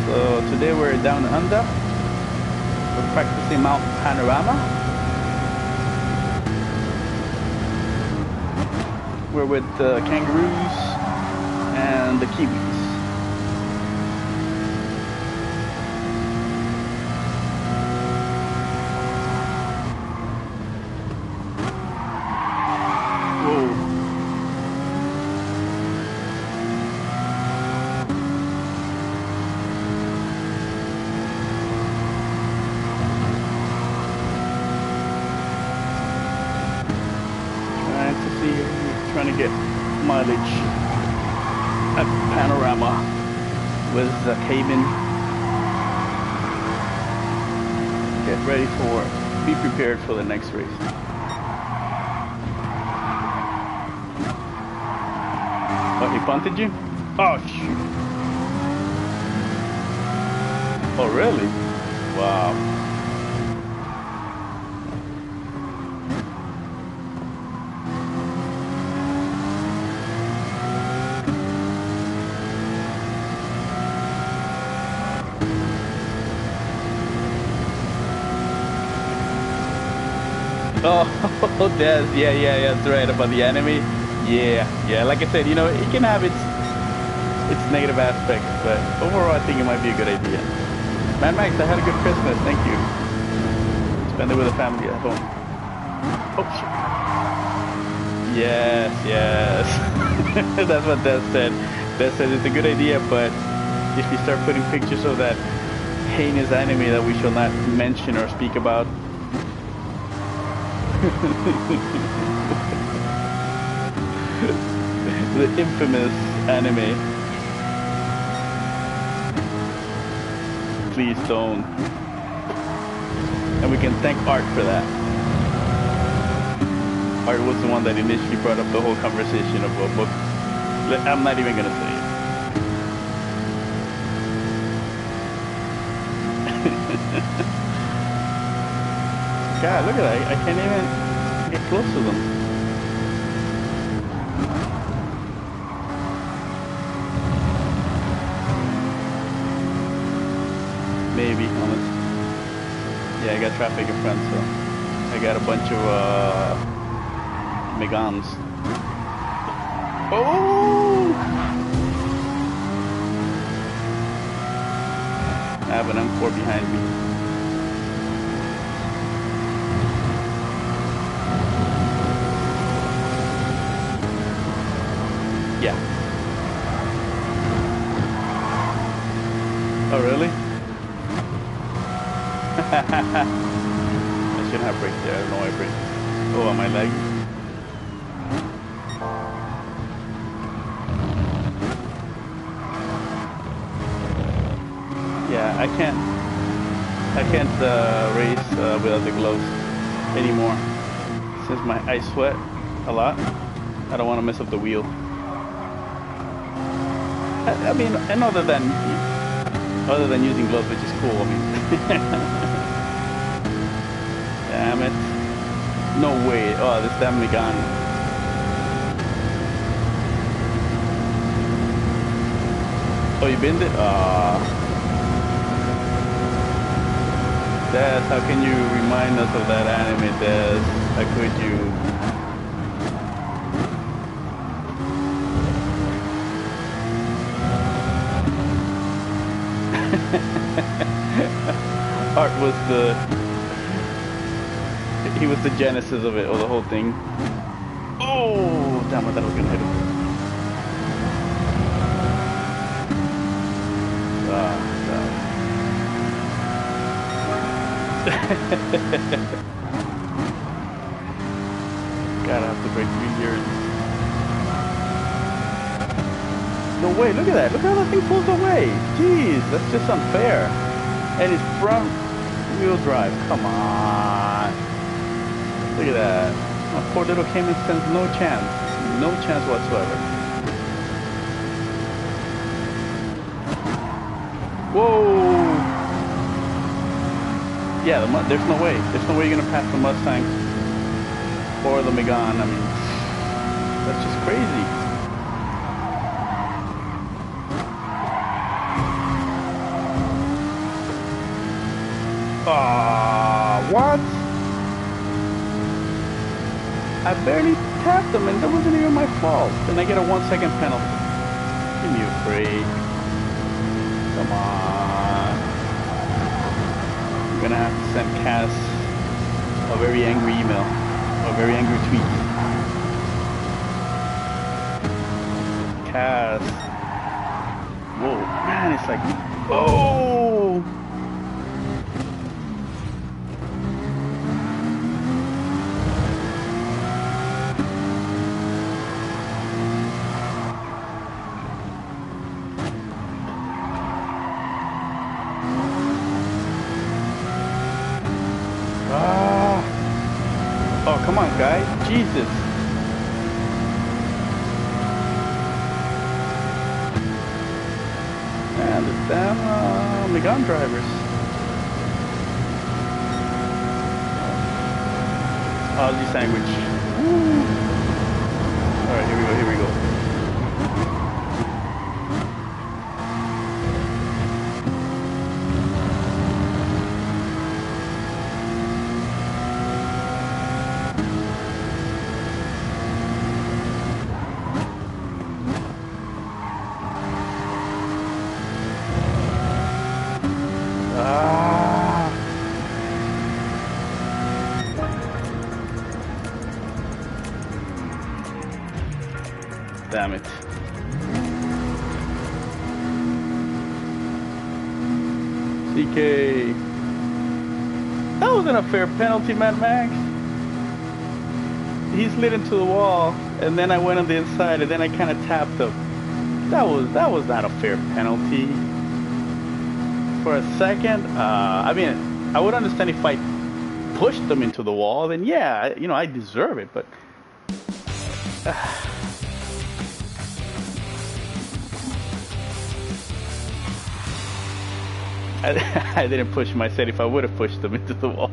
So today we're down under. We're practicing Mount Panorama. We're with the kangaroos and the kiwis. Trying to get mileage at Panorama with the cabin. Get ready be prepared for the next race. Oh, he punted you? Oh, shoot. Oh, really? Wow. Oh, yeah, that's right, about the enemy. Yeah, like I said, you know, it can have its negative aspects, but overall I think it might be a good idea. Mad Max, I had a good Christmas, thank you. Spend it with the family at home. Oh, shit. Yes, yes. That's what Des said. Des said it's a good idea, but if you start putting pictures of that heinous anime that we shall not mention or speak about. The infamous anime. Please don't. And we can thank Art for that. Art was the one that initially brought up the whole conversation of a book. I'm not even gonna say it. God, look at that. I can't even get close to them. Maybe, honest. Yeah, I got traffic in front, so I got a bunch of Megans. Oh! I have an M4 behind me. Yeah. Oh, really? I shouldn't have braked there. I don't know why I braked. Oh, am I lagging? Yeah, I can't race without the gloves anymore. Since I sweat a lot, I don't want to mess up the wheel. I mean, and other than using gloves, which is cool. I mean, damn it! No way! Oh, this damn Megan. Oh, you binned it? Des, how can you remind us of that anime, Des? How could you? Art was he was the genesis of it, or the whole thing. Oh, damn, I thought I was gonna hit him. Ah, God. God, I have to break 3 years. No way, look at that. Look how that thing pulls away. Jeez, that's just unfair. And it's front wheel drive. Come on. Look at that. My poor little Cayman stands no chance. No chance whatsoever. Whoa. Yeah, there's no way. There's no way you're going to pass the Mustang or the Megan. I mean, that's just crazy. What? I barely tapped them and that wasn't even my fault. Then I get a 1 second penalty. Give me a break. Come on. I'm gonna have to send Cass a very angry email. A very angry tweet. Cass. Whoa, man, it's like, oh! Oh, come on, guy. Jesus. Man, the damn Megan drivers. Aussie sandwich. Woo. Alright, here we go, here we go. damn it. CK. That wasn't a fair penalty, Mad Max. He slid into the wall, and then I went on the inside, and then I kind of tapped him. That was not a fair penalty. For a second, I mean, I would understand if I pushed them into the wall, then yeah, you know, I deserve it, but I didn't push him. I said if I would have pushed them into the wall.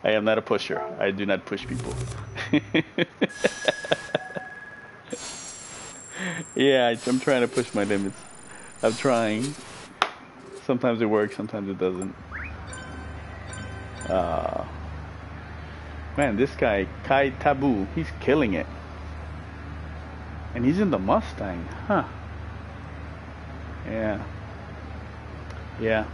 I am not a pusher. I do not push people. Yeah, I'm trying to push my limits. I'm trying. Sometimes it works, sometimes it doesn't. Man, this guy, Kai Tabu, he's killing it. And he's in the Mustang, huh? Yeah. Yeah.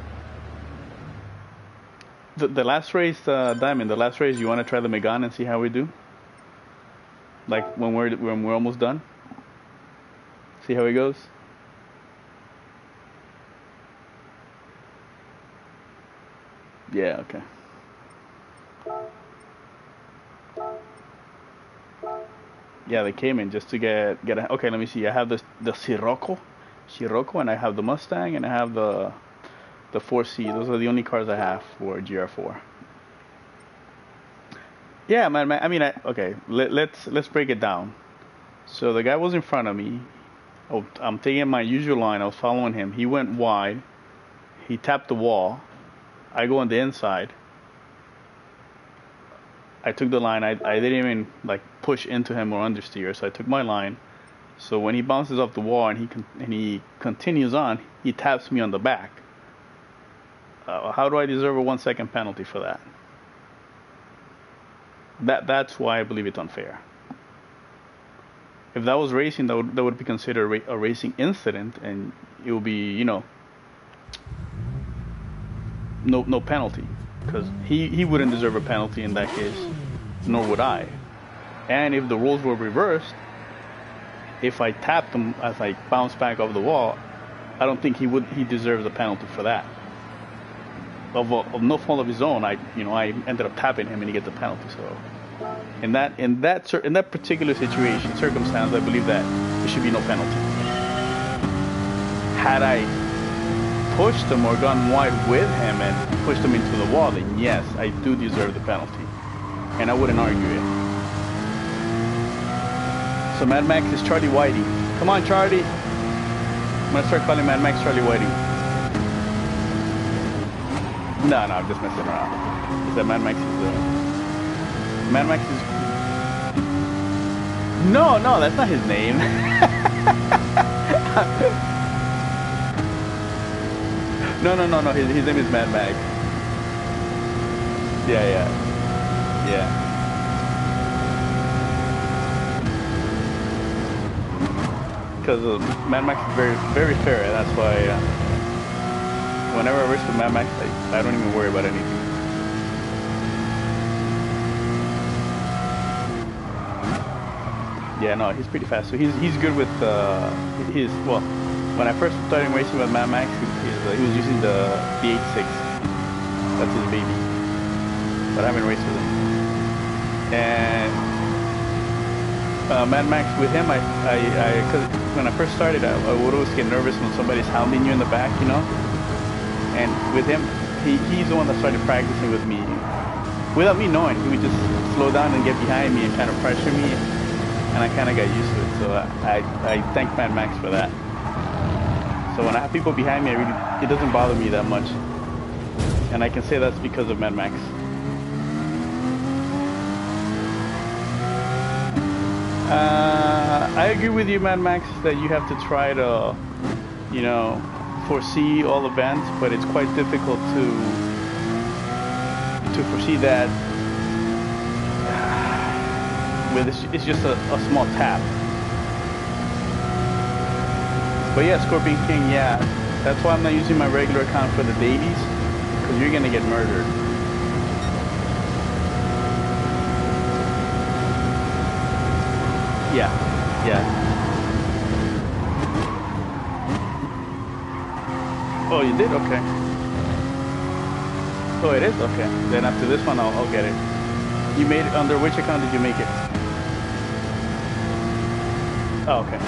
The last race, Diamond, the last race, you want to try the Megane and see how we do? Like when we're almost done? See how it goes? Yeah, okay. Yeah, they came in just to get a, okay, let me see. I have the Scirocco, and I have the Mustang, and I have the 4C. Those are the only cars I have for GR4. Yeah, man. I mean, okay. Let's break it down. So the guy was in front of me. Oh, I'm taking my usual line. I was following him. He went wide. He tapped the wall. I go on the inside. I took the line. I didn't even like push into him or understeer. So I took my line. So when he bounces off the wall and he continues on, he taps me on the back. How do I deserve a 1 second penalty for that? That's why I believe it's unfair. If that was racing, that would be considered a racing incident, and it would be, you know, no penalty, because he wouldn't deserve a penalty in that case, nor would I. And if the rules were reversed, if I tapped him as I bounced back off the wall, I don't think he deserves a penalty for that. Of no fault of his own, I ended up tapping him and he gets a penalty. So in that particular circumstance, I believe that there should be no penalty. Had I pushed him or gone wide with him and pushed him into the wall, then yes, I do deserve the penalty, and I wouldn't argue it. So Mad Max is Charlie Whiting. Come on, Charlie. I'm gonna start calling Mad Max Charlie Whiting. No, I'm just messing around. Is that Mad Max is Mad Max is... No, that's not his name. No. His name is Mad Max. Yeah. Because Mad Max is very, very fair, and that's why whenever I race with Mad Max, I don't even worry about anything. Yeah, no, he's pretty fast. So he's good with well, when I first started racing with Mad Max, he was using the 86. That's his baby. But I haven't raced with him. And Mad Max with him, cause when I first started, I would always get nervous when somebody's hounding you in the back, you know. And with him, he's the one that started practicing with me. Without me knowing, he would just slow down and get behind me and kind of pressure me, and I kind of got used to it. So I thank Mad Max for that. So when I have people behind me, it doesn't bother me that much, and I can say that's because of Mad Max. I agree with you, Mad Max, that you have to try to, you know, foresee all events, but it's quite difficult to foresee that with it's just a small tap. But yeah, Scorpion King, yeah, that's why I'm not using my regular account for the dailies, because you're gonna get murdered. Yeah, Yeah. Oh, you did? Okay. Oh, it is? Okay. Then after this one, I'll get it. You made it under which account did you make it? Oh, okay.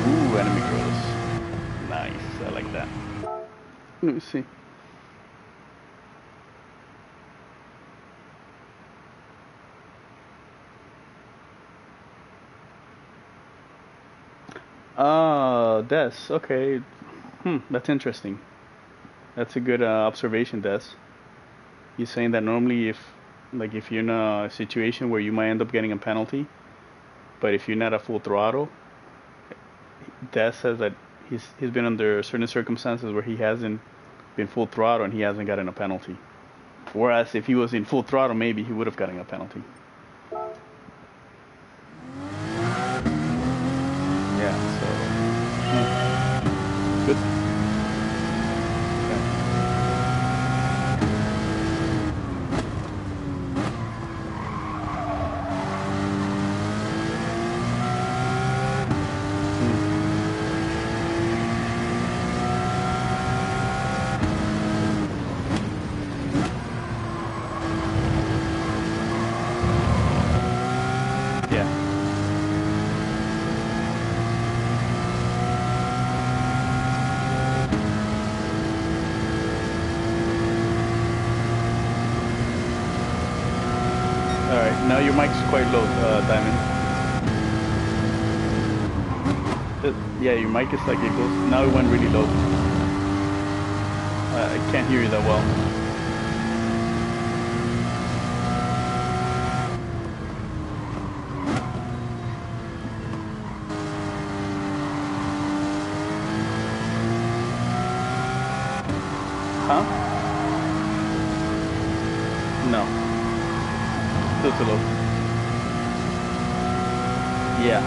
Ooh, enemy girls. Nice. I like that. Let me see. Des. Okay. That's interesting. That's a good observation, Des. You're saying that normally if you're in a situation where you might end up getting a penalty, but if you're not at full throttle, Des says that he's been under certain circumstances where he hasn't been full throttle and he hasn't gotten a penalty. Whereas if he was in full throttle, maybe he would have gotten a penalty. Yeah. So good. Yeah. All right. Now your mic's quite low, Diamond. Yeah, your mic is like it goes. Now it went really low. I can't hear you that well. Huh? No. Still too low. Yeah.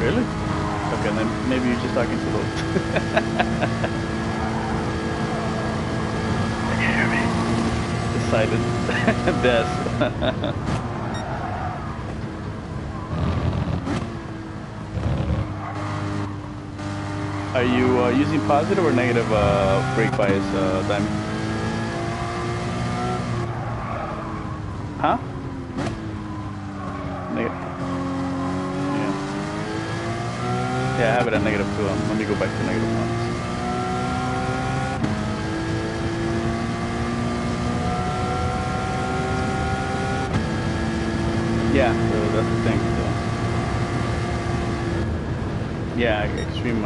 Really? Okay, then maybe you're just talking too low. Can you hear me? It's silent. Des. Are you using positive or negative brake bias, Diamond? Huh? Negative. Yeah. Yeah, I have it at negative too. Let me go back to negative one. Yeah, so that's the thing. So. Yeah, extreme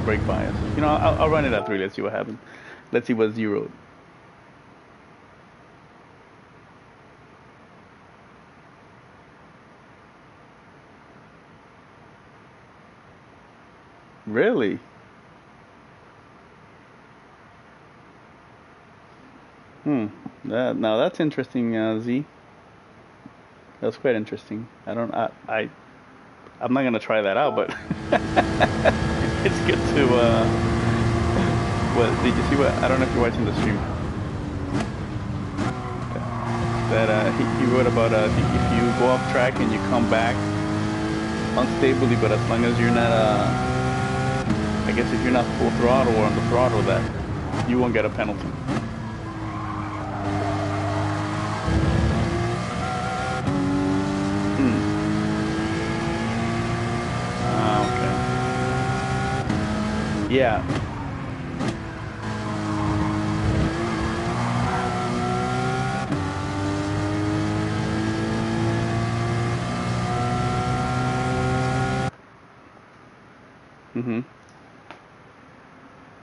brake bias. You know, I'll run it at 3. Let's see what happens. Let's see what's zeroed. Really? Now that's interesting, Z. That's quite interesting. I don't. I'm not gonna try that out, but it's good to. What did you see? What I don't know if you're watching the stream. That he wrote about if you go off track and you come back unstably, but as long as you're not I guess if you're not full throttle or on the throttle, that you won't get a penalty. Okay. Yeah.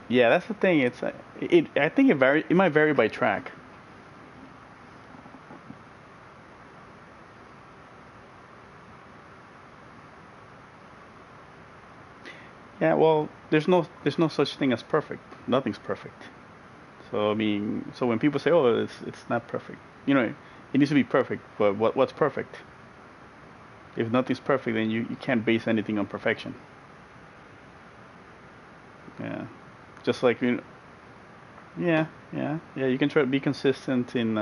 Yeah, that's the thing. It's I think it might vary by track. Yeah, well, there's no such thing as perfect. Nothing's perfect. So I mean, so when people say, "Oh, it's not perfect," you know, it needs to be perfect. But what's perfect? If nothing's perfect, then you can't base anything on perfection. Yeah, just like Yeah, yeah. You can try to be consistent in,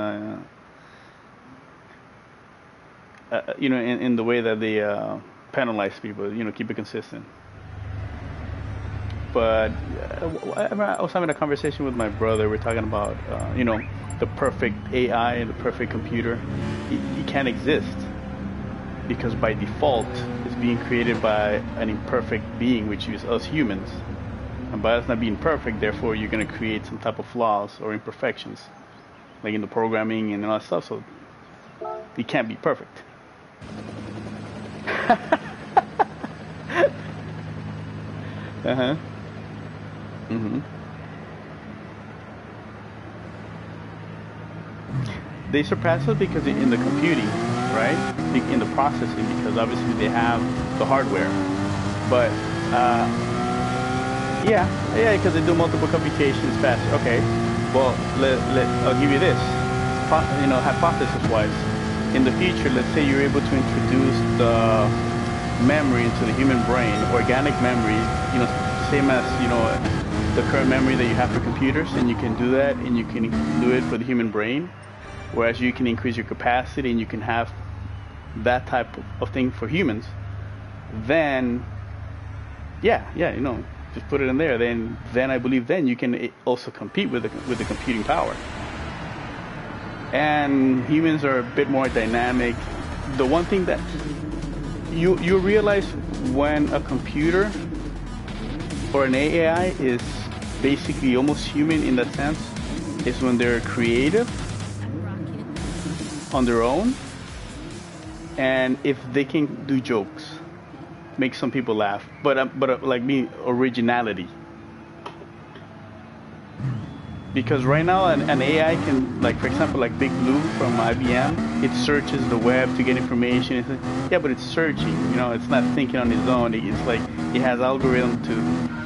in the way that they penalize people. Keep it consistent. But I was having a conversation with my brother. We're talking about, the perfect AI and the perfect computer. It can't exist because by default it's being created by an imperfect being, which is us humans. And by us not being perfect, therefore you're going to create some type of flaws or imperfections, like in the programming and all that stuff. So it can't be perfect. Uh-huh. Mm-hmm. They surpass us because in the computing, right? In the processing, because obviously they have the hardware. But yeah, because they do multiple computations faster. Okay, well, I'll give you this. Hypothesis-wise, in the future, let's say you're able to introduce the memory into the human brain, organic memory, same as the current memory that you have for computers, and you can do that, and you can do it for the human brain. Whereas you can increase your capacity and you can have that type of thing for humans, then yeah, just put it in there. Then I believe then you can also compete with the computing power. And humans are a bit more dynamic. The one thing that you realize when a computer or an AI is basically almost human in that sense is when they're creative on their own, and if they can do jokes, make some people laugh, but like me, originality. Because right now an AI can, like for example, like Big Blue from IBM, it searches the web to get information. Yeah, but it's searching. It's not thinking on its own. It's like it has algorithm to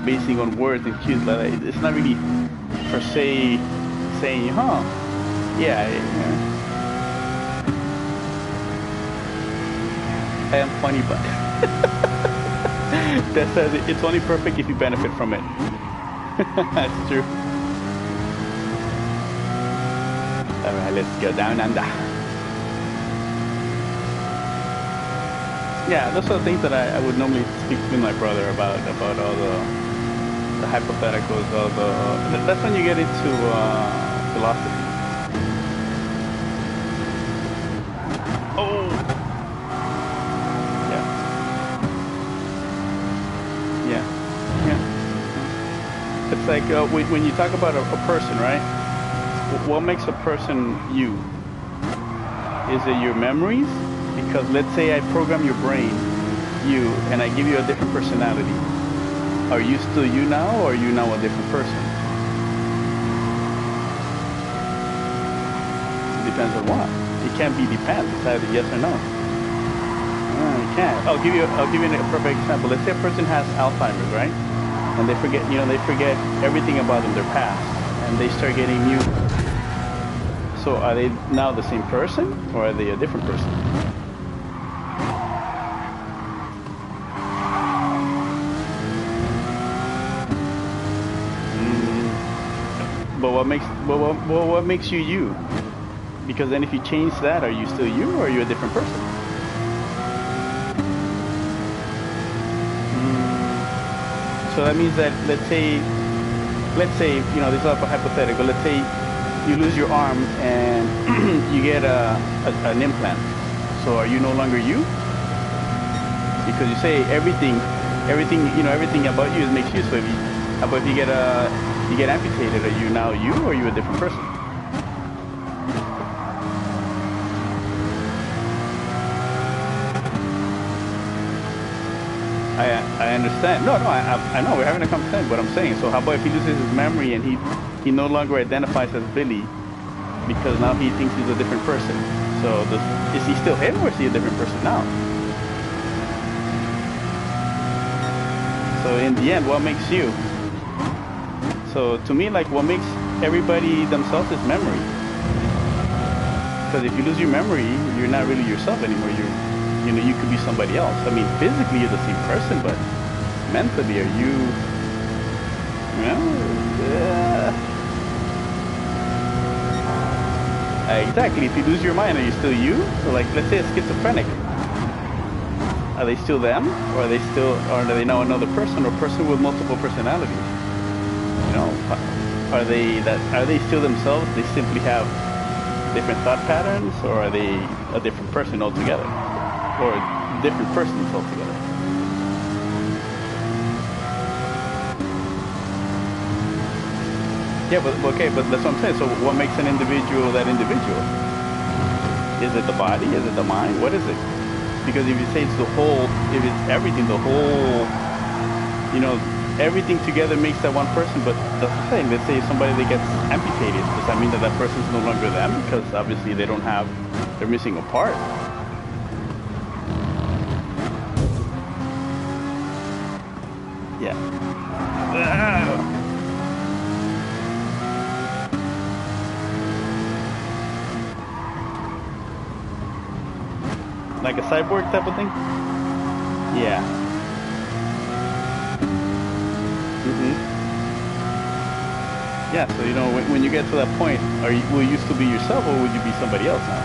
basing on words and cues like that. It's not really per se saying, yeah. I am funny, but that says it's only perfect if you benefit from it. That's true. Alright, let's go down under. Yeah, those are the things that I would normally speak with my brother about all the hypotheticals, that's when you get into philosophy. Oh! It's like when you talk about a person, right? What makes a person you? Is it your memories? Because let's say I program your brain, and I give you a different personality. Are you still you now, or are you now a different person? It depends on what. It can't be depends. It's either yes or no. You can't. I'll give you a perfect example. Let's say a person has Alzheimer's, right? And they forget everything about them, their past, and they start getting new. So are they now the same person, or are they a different person? But what makes you you? Because then if you change that, are you still you, or are you a different person? So that means that let's say this is a hypothetical. Let's say you lose your arm and you get an implant. So are you no longer you? Because you say everything about you makes you. So if you get amputated, are you now you, or are you a different person? I understand. No, I know we're having a conversation, but I'm saying, so how about if he loses his memory and he no longer identifies as Billy because now he thinks he's a different person? So is he still him, or is he a different person now? So in the end, what makes you? So to me, like, what makes everybody themselves is memory. Because if you lose your memory, you're not really yourself anymore. You could be somebody else. I mean, physically you're the same person, but mentally, are you? Exactly. If you lose your mind, are you still you? So like, let's say a schizophrenic. Are they still them, or are they now another person, or person with multiple personalities? You know, are they still themselves? They simply have different thought patterns, or are they a different person altogether, or different persons altogether? Yeah, but okay, but that's what I'm saying. So what makes an individual that individual? Is it the body? Is it the mind? What is it? Because if you say it's the whole, if it's everything, the whole, you know, everything together makes that one person. But that's the thing. Let's say somebody that gets amputated, does that mean that that person's no longer them? Because obviously they don't have, they're missing a part. Yeah. Like a cyborg type of thing? Yeah. Yeah, so you know, when you get to that point, will you still be yourself, or would you be somebody else now?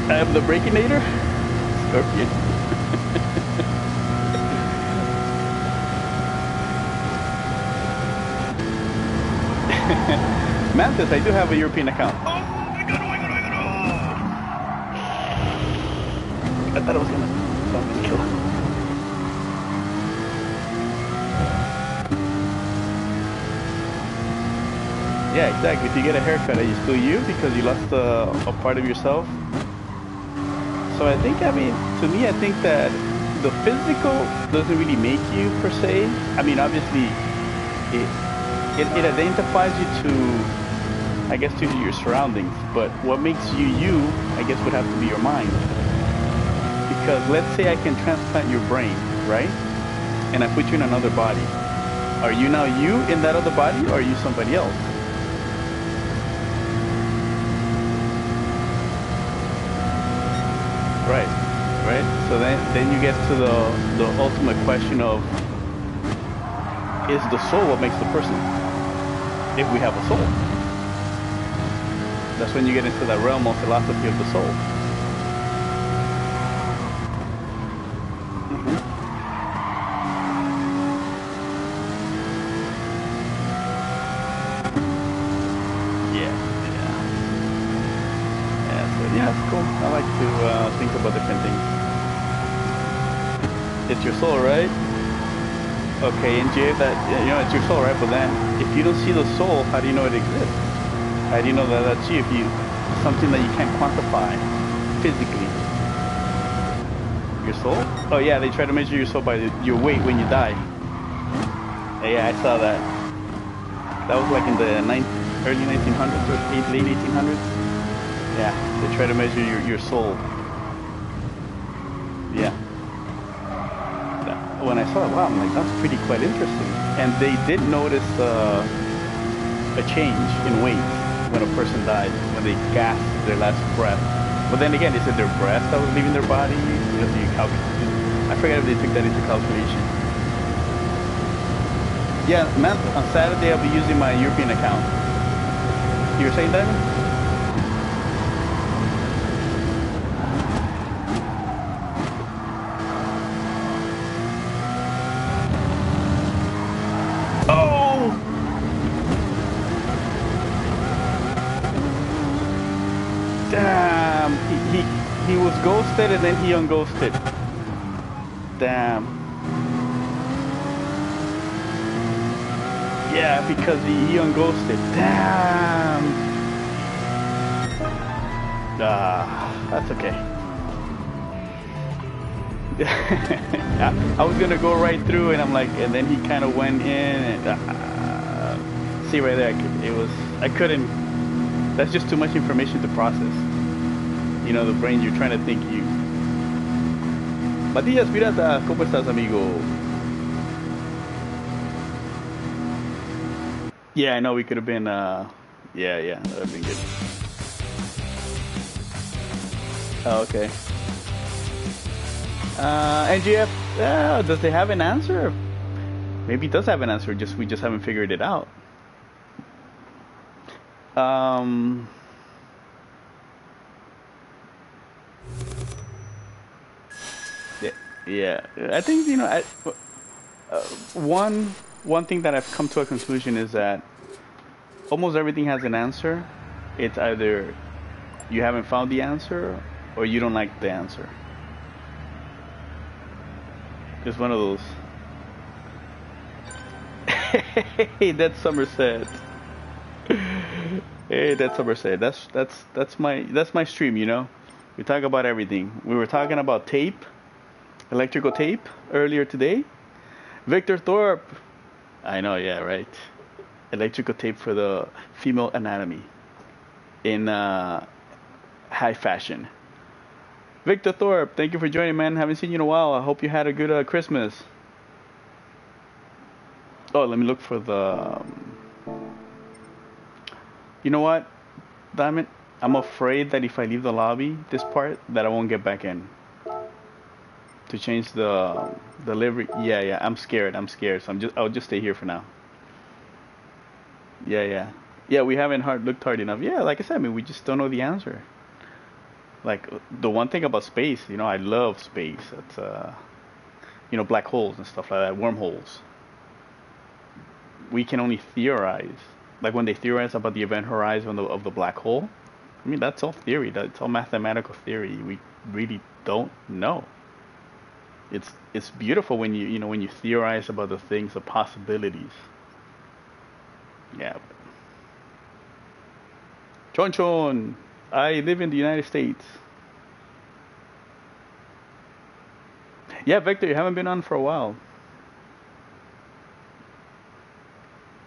I am the Breakinator? Scorpion. Mantis, I do have a European account. I thought I was gonna kill him. Yeah, exactly. If you get a haircut, are you still you because you lost a part of yourself? So I think, I mean, to me, I think that the physical doesn't really make you per se. I mean, obviously, it identifies you to, I guess, to your surroundings. But what makes you you, I guess, would have to be your mind. Because let's say I can transplant your brain, right? And I put you in another body. Are you now you in that other body, or are you somebody else? Right, right. So then you get to the ultimate question of, is the soul what makes the person? If we have a soul. That's when you get into that realm of philosophy of the soul. Yeah, it's cool. I like to think about different things. It's your soul, right? Okay, and Jay, that, you know, it's your soul, right? But then, if you don't see the soul, how do you know it exists? How do you know that that's you? If you, something that you can't quantify physically. Your soul? Oh yeah, they try to measure your soul by your weight when you die. Yeah, I saw that. That was like in the early 1900s or late 1800s. Yeah, they try to measure your soul. Yeah. When I saw it, wow, I'm like, that's pretty quite interesting. And they did notice a change in weight when a person died, when they gasped their last breath. But then again, they said their breath that was leaving their body. You know, I forget if they took that into calculation. Yeah, man, on Saturday I'll be using my European account. You were saying, Diamond? Damn, he was ghosted and then he unghosted. Damn. Yeah, because he unghosted. Damn. That's okay. I was gonna go right through, and I'm like, and then he kind of went in, and see right there, I couldn't. That's just too much information to process. You know, the brain, you're trying to think you. Matías Pirata, ¿cómo estás, amigo? Yeah, I know we could have been, yeah, that would have been good. Oh, okay. NGF, does they have an answer? Maybe it does have an answer, we just haven't figured it out. Um, yeah, yeah. I think uh, one one thing that I've come to a conclusion is that almost everything has an answer. It's either you haven't found the answer or you don't like the answer. It's one of those. Hey, that's Somerset. Hey, that's Somerset. That's my stream. We talk about everything. We were talking about tape, electrical tape earlier today. Victor Thorpe. I know, yeah, right. Electrical tape for the female anatomy in high fashion. Victor Thorpe, thank you for joining, man. Haven't seen you in a while. I hope you had a good Christmas. Oh, let me look for the. You know what? Damn it. I'm afraid that if I leave the lobby, this part, that I won't get back in. To change the delivery. Yeah, yeah. I'm scared. So I'll just stay here for now. Yeah, yeah. Yeah, we haven't looked hard enough. Yeah, like I said, I mean, we just don't know the answer. Like the one thing about space, I love space. It's black holes and stuff like that, wormholes. We can only theorize. Like when they theorize about the event horizon of the black hole, I mean that's all theory. That's all mathematical theory. We really don't know. It's beautiful when when you theorize about the things, the possibilities. Yeah. Chon Chon, I live in the United States. Yeah, Victor, you haven't been on for a while.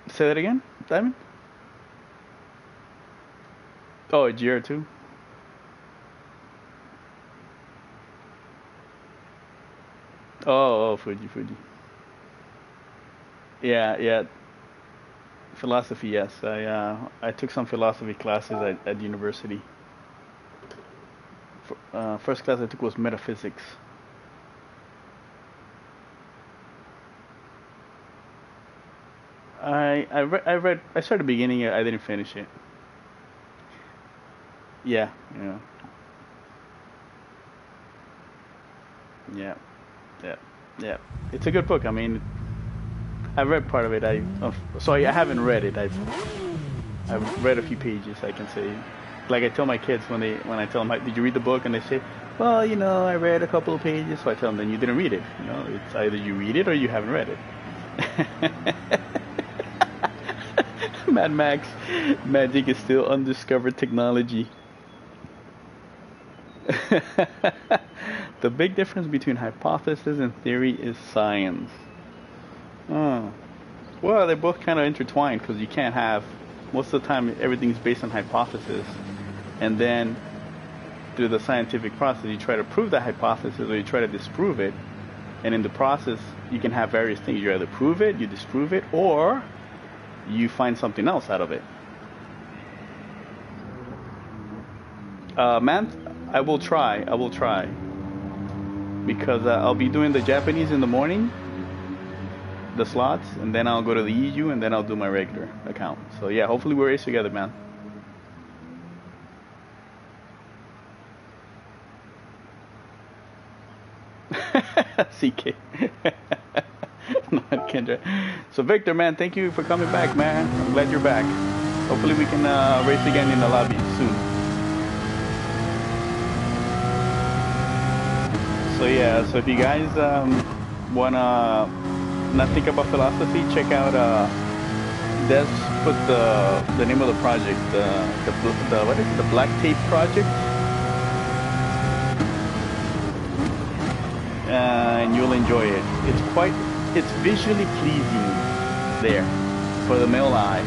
Say that again, Diamond? Oh, a year or two. Oh, Fuji. Yeah, yeah. Philosophy, yes. I took some philosophy classes at university. First class I took was metaphysics. I started beginning it. I didn't finish it. Yeah, yeah, yeah, yeah, yeah. It's a good book. I mean, I've read part of it. Sorry, I haven't read it. I've read a few pages. I can say, like I tell my kids when I tell them, did you read the book? And they say, well, I read a couple of pages. So I tell them, then you didn't read it. It's either you read it or you haven't read it. Mad Max, magic is still undiscovered technology. The big difference between hypothesis and theory is science. Oh. Well, they're both kind of intertwined because you can't have, most of the time, everything's based on hypothesis. And then through the scientific process, you try to prove that hypothesis or you try to disprove it. And in the process, you can have various things. You either prove it, you disprove it, or you find something else out of it. Man, I will try. Because I'll be doing the Japanese in the morning, the slots, and then I'll go to the EU, and then I'll do my regular account. So yeah, hopefully we're ace together, man. CK. No, Kendra. So Victor, man, thank you for coming back, man. I'm glad you're back. Hopefully we can race again in the lobby soon. So yeah, so if you guys wanna not think about philosophy, check out Des put the name of the project, the what is it, the Black Tape Project, and you'll enjoy it. It's visually pleasing there for the male eye.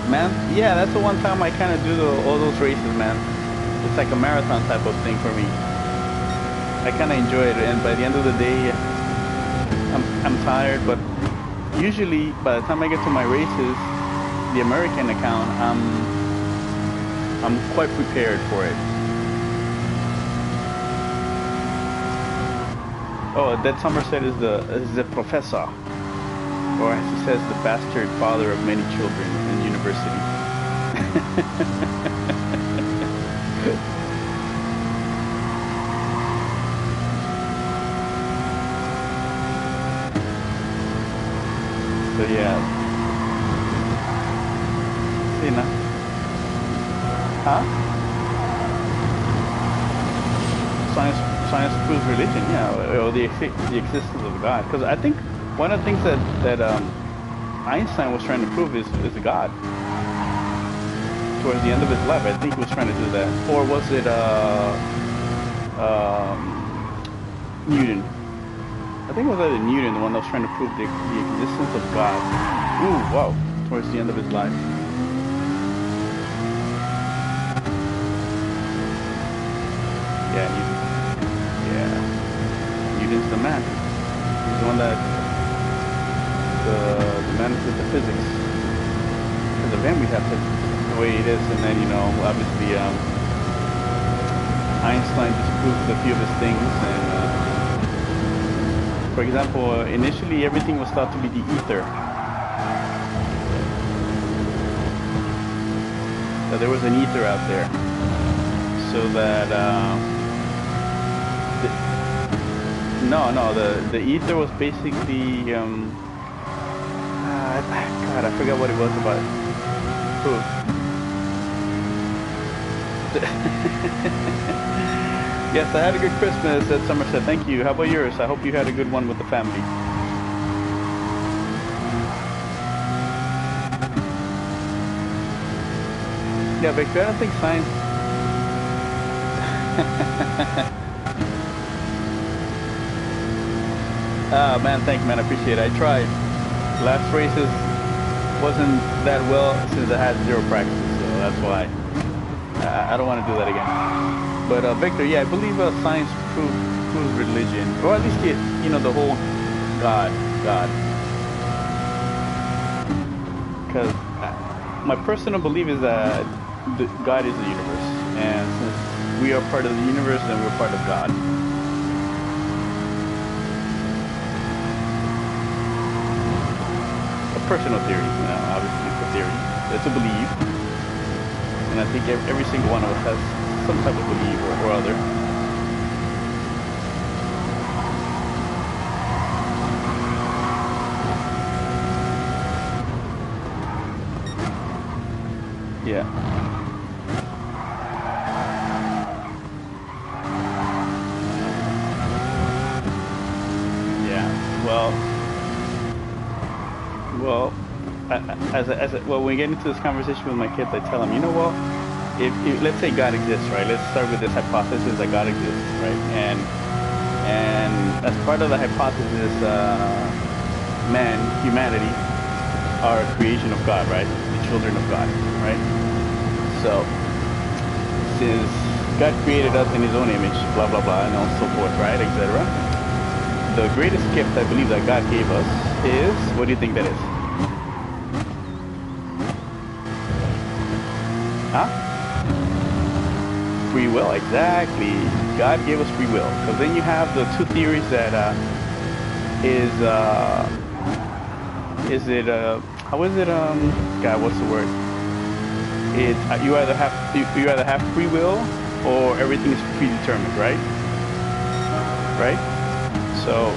Man, yeah, that's the one time I kind of do all those races, man. It's like a marathon type of thing for me. I kind of enjoy it, and by the end of the day, I'm tired. But usually, by the time I get to my races, the American account, I'm quite prepared for it. Oh, that Somerset is the professor. or as he says, the bastard father of many children in university. So yeah, see now, huh? Science proves religion, yeah, or the existence of God. Because I think one of the things that Einstein was trying to prove is God. Towards the end of his life, I think he was trying to do that. Or was it Newton? I think it was either Newton, the one that was trying to prove the existence of God. Ooh, wow! Towards the end of his life. Yeah, Newton. Yeah, Newton's the man. He's the one that the man with the physics. Because of him, we have the way it is, and then obviously Einstein disproved a few of his things, and for example, initially everything was thought to be the ether. That there was an ether out there, so that the ether was basically God, I forgot what it was about. Yes, I had a good Christmas at Somerset. Thank you. How about yours? I hope you had a good one with the family. Yeah, Victor, I don't think science... Man, thank you, man. I appreciate it. I tried. Last races wasn't that well since I had zero practice, so that's why. I don't want to do that again. But Victor, yeah, I believe science proves religion, or at least the whole God. Because my personal belief is that God is the universe, and since we are part of the universe, then we're part of God. A personal theory, obviously it's a theory. It's a belief, and I think every single one of us has some type of belief or other. Yeah. Yeah. Well, when we get into this conversation with my kids, I tell them, what? If let's say God exists, right? Let's start with this hypothesis that God exists, right? And as part of the hypothesis, humanity, are a creation of God, right? The children of God, right? So, since God created us in His own image, blah blah blah, and so forth, right, etc. The greatest gift I believe that God gave us is, what do you think that is? Huh? Free will, exactly. God gave us free will. Because then you have the two theories that how is it, God, what's the word? It's you either have free will or everything is predetermined, right? Right? So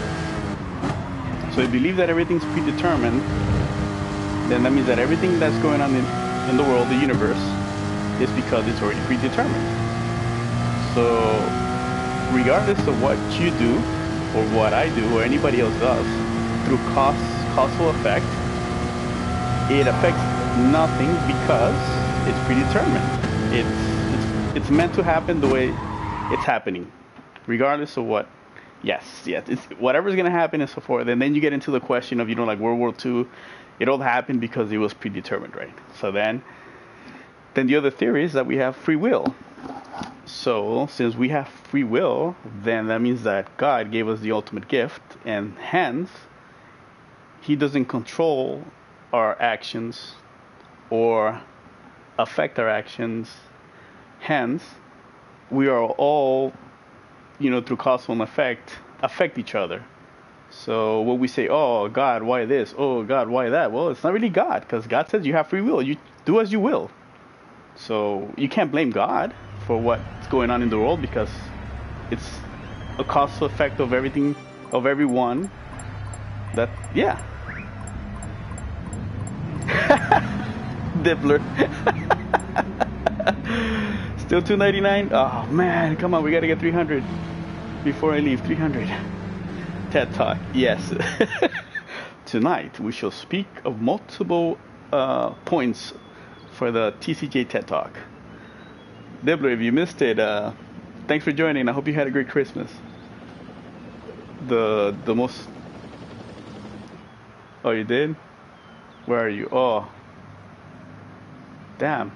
if you believe that everything's predetermined, then that means that everything that's going on in the world, the universe, is because it's already predetermined. So regardless of what you do or what I do or anybody else does, through causal effect, it affects nothing because it's predetermined. It's meant to happen the way it's happening, regardless of what. Yes, it's whatever's gonna happen and so forth. And then you get into the question of like World War II, it all happened because it was predetermined, right? So then the other theory is that we have free will. So since we have free will, then that means that God gave us the ultimate gift, and hence He doesn't control our actions or affect our actions. Hence, we are all, through causal and effect, affect each other. So when we say, "Oh God, why this? Oh God, why that?" Well, it's not really God, because God says you have free will. You do as you will. So you can't blame God for what's going on in the world, because it's a causal effect of everything, of everyone. That, yeah. Dibbler. Still 299. Oh man, come on, we gotta get 300 before I leave. 300. TED Talk, yes. Tonight we shall speak of multiple points for the TCJ TED Talk. Dibbler, if you missed it, thanks for joining. I hope you had a great Christmas. The most. Oh, you did? Where are you? Oh, damn.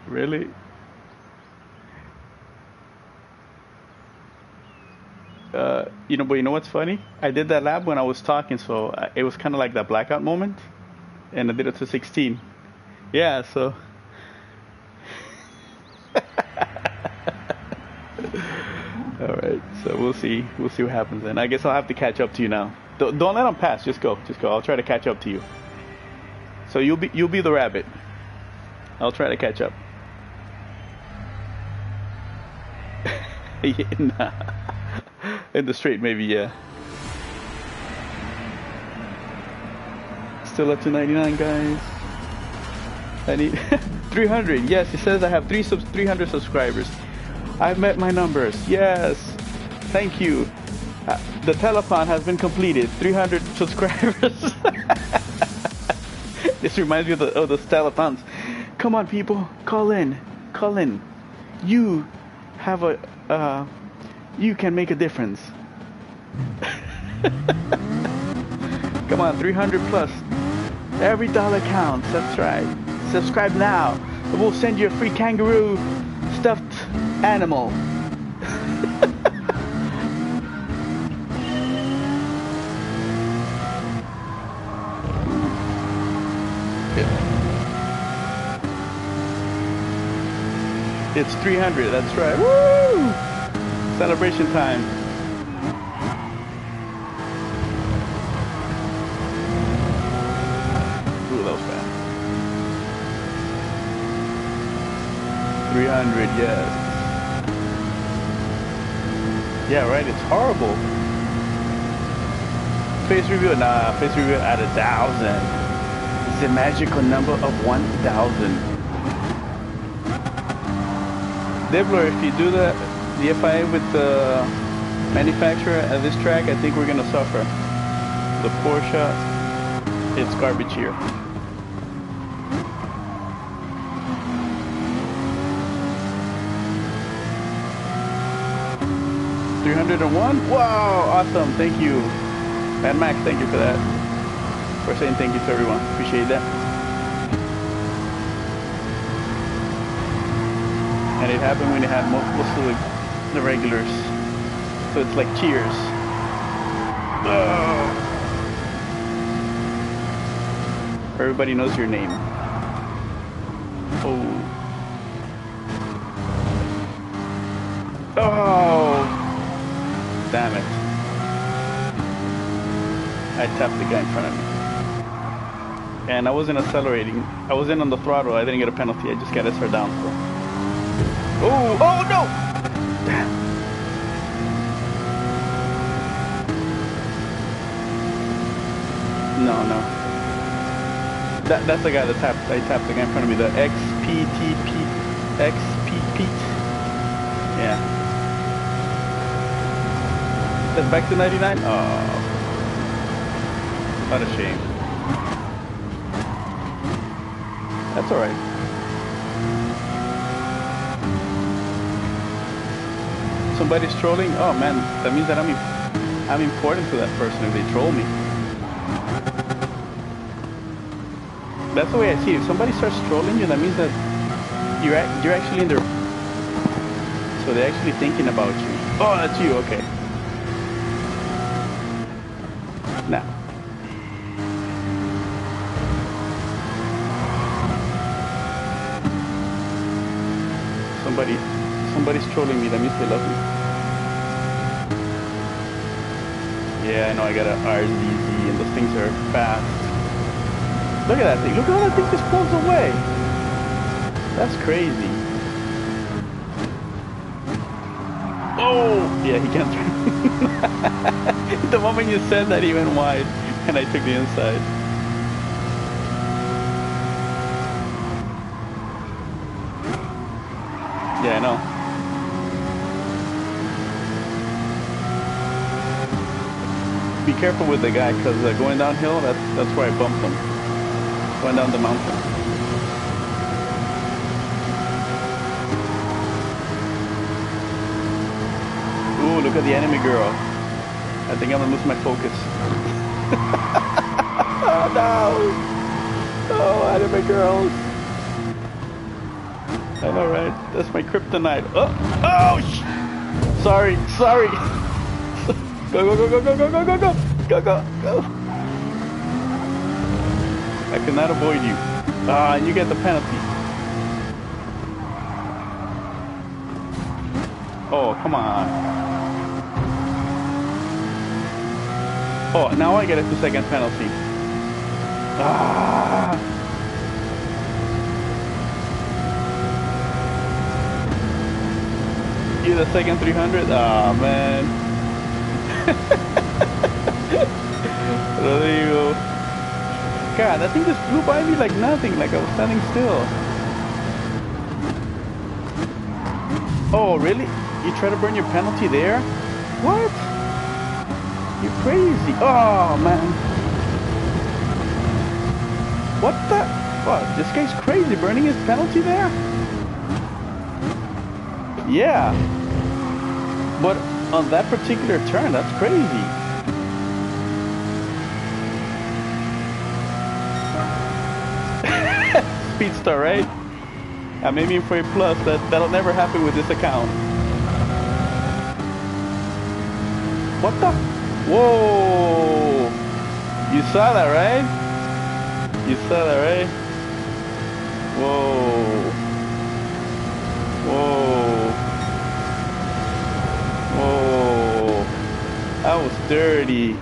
Really? But you know what's funny? I did that lab when I was talking, so it was kind of like that blackout moment, and I did it to 16. Yeah, so. All right, so we'll see. We'll see what happens then. I guess I'll have to catch up to you now. Don't let them pass. Just go. Just go. I'll try to catch up to you. So you'll be the rabbit. I'll try to catch up. Yeah, nah. In the straight, maybe, yeah. Still at 299, guys. I need 300. Yes, it says I have 300 subscribers. I've met my numbers. Yes. Thank you. The telethon has been completed. 300 subscribers. This reminds me of the telethons. Come on, people. Call in. Call in. You have you can make a difference. Come on, 300 plus. Every dollar counts. That's right. Subscribe now. We'll send you a free kangaroo stuffed animal. It's 300. That's right. Woo! Celebration time. Ooh, that was bad. 300, yes. Yeah, right, it's horrible. Face review, nah, face review at 1,000. It's the magical number of 1,000. Dibbler, if you do the FIA with the manufacturer at this track, I think we're gonna suffer. The Porsche, it's garbage here. $301? Wow, awesome, thank you. Mad Max, thank you for that. For saying thank you to everyone, appreciate that. And it happened when you had most of the regulars. So it's like cheers. Everybody knows your name. Oh. Oh! Damn it. I tapped the guy in front of me. And I wasn't accelerating. I wasn't on the throttle. I didn't get a penalty. I just got SR down. Oh! Oh no! Damn. No. That's the guy that tapped. I tapped the guy in front of me. The XPTP. Yeah. That's back to 99? Oh. What a shame. That's alright. Somebody's trolling? Oh man, that means that I'm important to that person if they troll me. That's the way I see it. If somebody starts trolling you, that means that you're actually in their... So they're actually thinking about you. Oh, that's you, okay. Now. Somebody's trolling me, that means they love me. Yeah, I know I got a RZZ and those things are fast. Look at that thing. Look at how that thing just pulls away. That's crazy. Oh! Yeah, he can't turn. The moment you said that, he went wide. And I took the inside. Yeah, I know. Be careful with the guy, because going downhill, that's where I bumped him. Going down the mountain. Ooh, look at the enemy girl. I think I'm gonna lose my focus. Oh no! Oh, enemy girls. I know, right? That's my kryptonite. Oh! Oh! Sorry, sorry! Go, go, go, go, go, go, go, go, go! Go, go, go! I cannot avoid you. Ah, and you get the penalty. Oh, come on. Oh, now I get a 2-second penalty. Ah! You the second 300? Ah, man. Rodrigo. God, that thing just flew by me like nothing, like I was standing still. Oh, really? You try to burn your penalty there? What? You're crazy. Oh, man. What the? What? This guy's crazy, burning his penalty there? Yeah. But on that particular turn, that's crazy. Speedstar, right? I'm aiming for a plus. That'll never happen with this account. What the? Whoa! You saw that, right? You saw that, right? Whoa! Whoa! Whoa! That was dirty.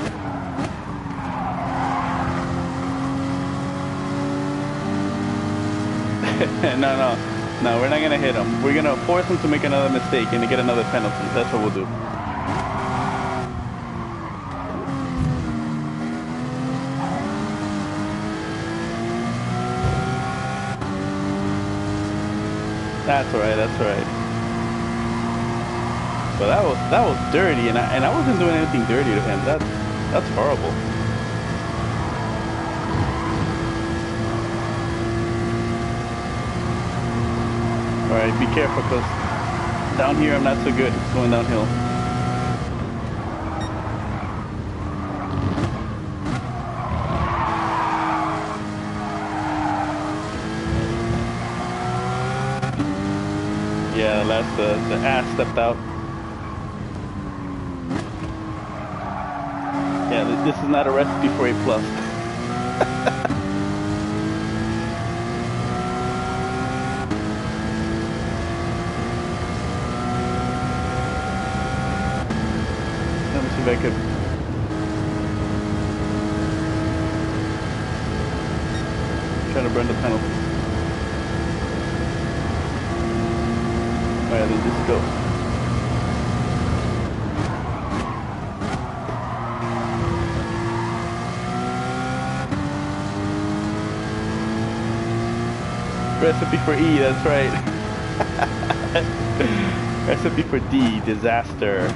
No, we're not gonna hit him. We're gonna force him to make another mistake and to get another penalty. That's what we'll do. That's alright, that's alright. But that was dirty, and I wasn't doing anything dirty to him. That's horrible. Alright, be careful, because down here I'm not so good going downhill. Yeah, the ass stepped out. Yeah, this is not a recipe for a plus. Let me see if I could. Trying to burn the penalty. Alright, let's just go. Recipe for E, that's right. Recipe for D, disaster.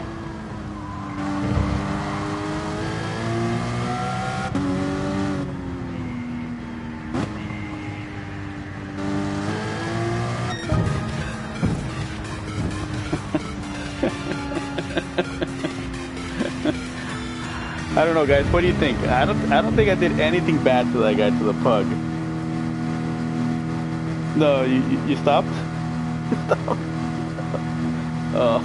I don't know, guys. What do you think? I don't think I did anything bad to that guy, to the pug. No, you stopped? You stopped? Oh.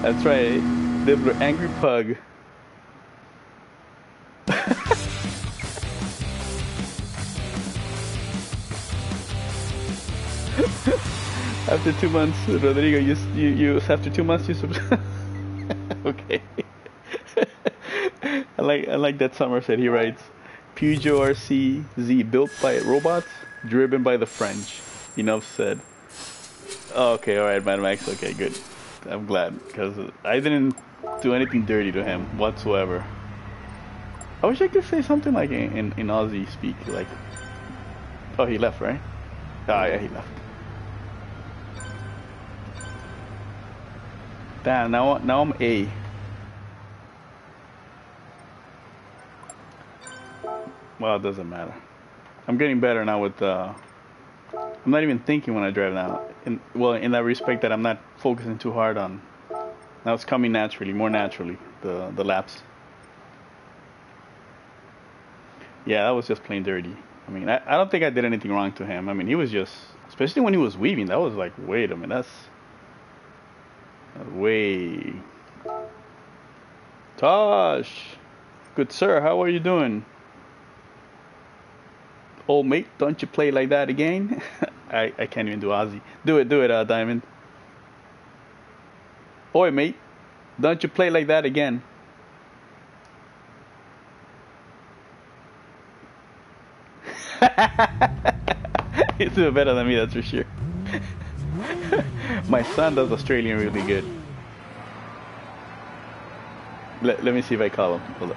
That's right. The angry pug. After 2 months, Rodrigo, you after 2 months you okay. I like that Somerset. He writes, Peugeot RC Z built by robots, driven by the French. Enough said. Oh, okay, all right, Mad Max. Okay, good. I'm glad because I didn't do anything dirty to him whatsoever. I wish I could say something like in Aussie speak, like. Oh, he left, right? Oh, yeah, he left. Damn, now I'm A. Well, it doesn't matter. I'm getting better now with I'm not even thinking when I drive now. In that respect that I'm not focusing too hard on. Now it's coming naturally, more naturally, the laps. Yeah, that was just plain dirty. I mean, I don't think I did anything wrong to him. I mean, he was just, especially when he was weaving, that was like, wait a minute, that's way. Tosh, good sir, how are you doing? Old mate, don't you play like that again? I can't even do Aussie. Do it, Diamond. Oi, mate, don't you play like that again? He's doing better than me, that's for sure. My son does Australian really good. Let me see if I call him. Hold up.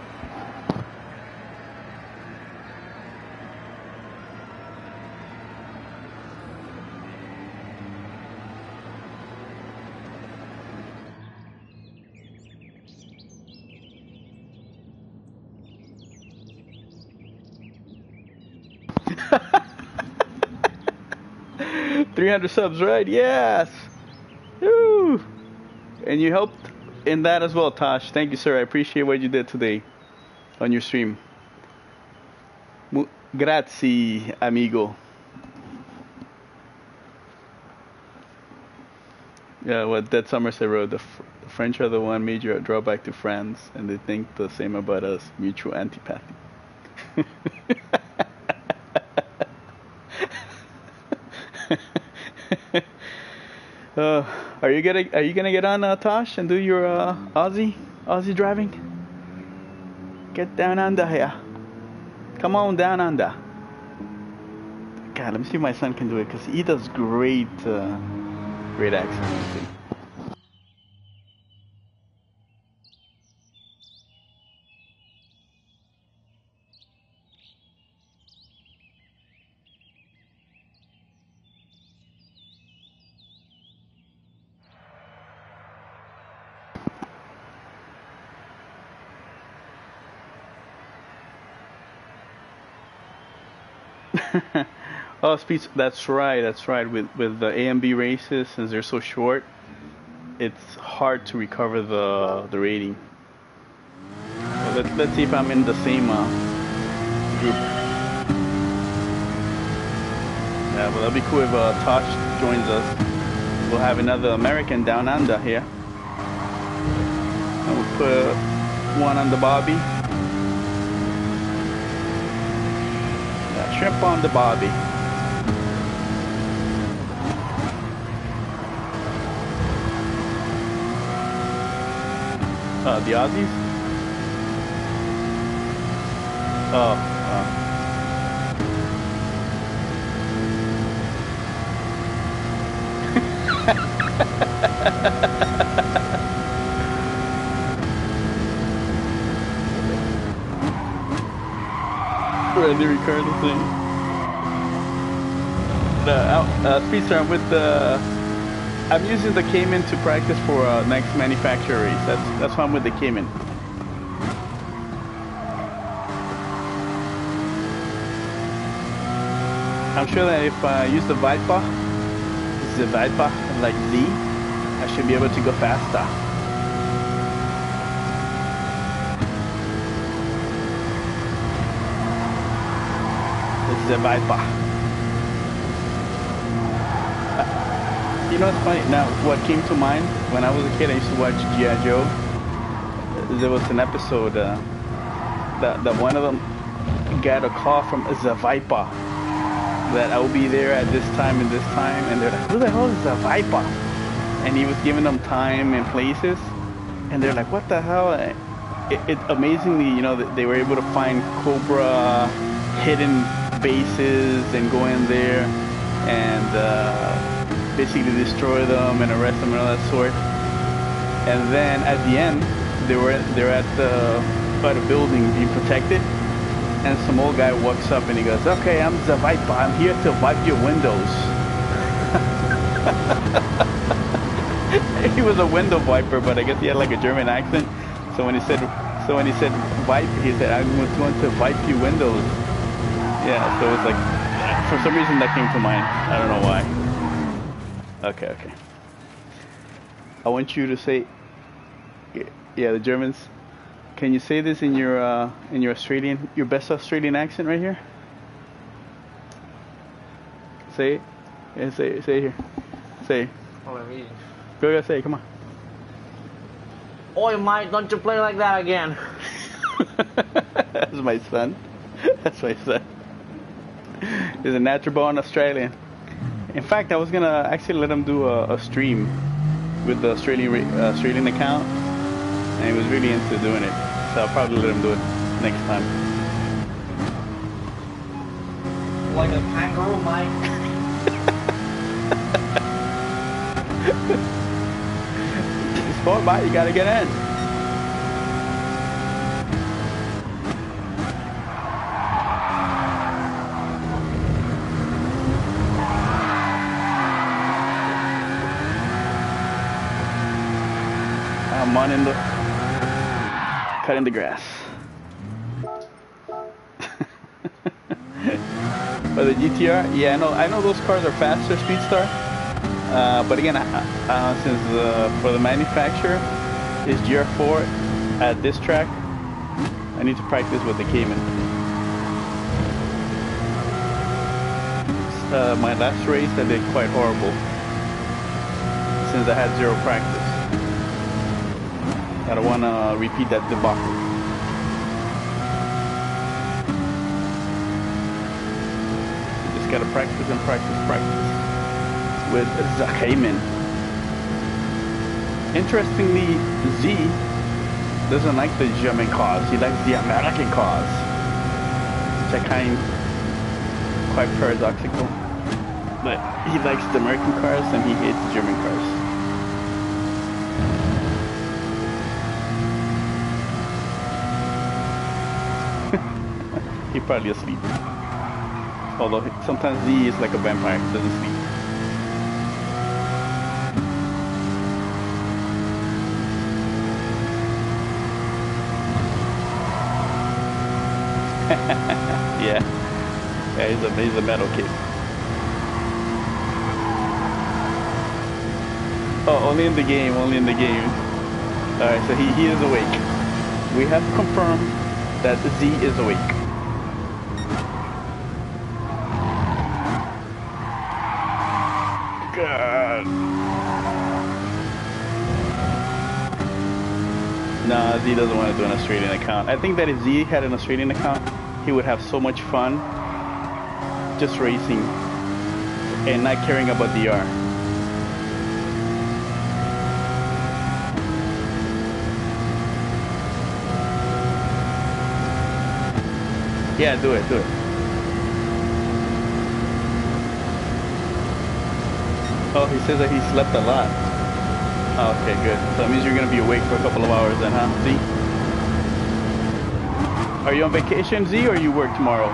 $300 subs, right? Yes. Woo. And you helped in that as well, Tosh. Thank you, sir. I appreciate what you did today on your stream. Grazie, amigo. Yeah, what Dead Somerset wrote, the French are the one major drawback to France, and they think the same about us, mutual antipathy. Are you gonna get on Tosh and do your Aussie driving? Get down under here. Come on down under. God, let me see if my son can do it because he does great accent. Oh, speeds. That's right. With the A and B races, since they're so short, it's hard to recover the rating. So let's see if I'm in the same group. Yeah, but that'll be cool if Tosh joins us. We'll have another American down under here, and we'll put one on the Bobby. Yeah, shrimp on the Bobby. The Aussies? Oh. Randy Ricardo thing. Speedster, I'm with the. I'm using the Cayman to practice for next manufacturer race. That's why I'm with the Cayman. I'm sure that if I use the Viper like Z, I should be able to go faster. It's the Viper. You know what's funny? Now, what came to mind when I was a kid, I used to watch G.I. Joe. There was an episode that one of them got a call from the Viper. that I will be there at this time and this time, and they're like, who the hell is a Viper? And he was giving them time and places, and they're like, what the hell? It amazingly, they were able to find Cobra hidden bases and go in there and basically destroy them and arrest them and all that sort. And then at the end, they're at by the building being protected, and some old guy walks up and he goes, "Okay, I'm the Viper. I'm here to wipe your windows." He was a window viper, but I guess he had like a German accent. So when he said wipe, he said, "I'm going to wipe your windows." Yeah, so it was like, for some reason that came to mind. I don't know why. Okay. I want you to say, yeah, the Germans. Can you say this in your best Australian accent right here? Say it. Yeah, say it here. Say it. Oh, I'm eating. Go say it. Come on. Oi, mate! Don't you play like that again? That's my son. That's my son. He's a natural born Australian. In fact, I was gonna actually let him do a stream with the Australian account, and he was really into doing it. So I'll probably let him do it next time. Like a kangaroo, mate. Sport, mate, you gotta get in. I'm on in the cutting the grass. But the GTR, yeah, I know those cars are faster, Speedstar. But again, since for the manufacturer is GR4 at this track, I need to practice with the Cayman. My last race I did quite horrible since I had zero practice. I don't want to repeat that debacle. You just gotta practice and practice with the Cayman. Interestingly, Z doesn't like the German cars. He likes the American cars, which I find quite paradoxical. But he likes the American cars and he hates the German cars. He's probably asleep. Although sometimes Z is like a vampire, doesn't sleep. yeah, he's a metal kid. Oh, only in the game. Alright, so he is awake. We have confirmed that Z is awake. God. Nah, Z doesn't want to do an Australian account. I think that if Z had an Australian account, he would have so much fun just racing and not caring about DR. Yeah, do it. Oh, he says that he slept a lot. Oh, okay, good. So that means you're going to be awake for a couple of hours then, huh, Z? Are you on vacation, Z, or you work tomorrow?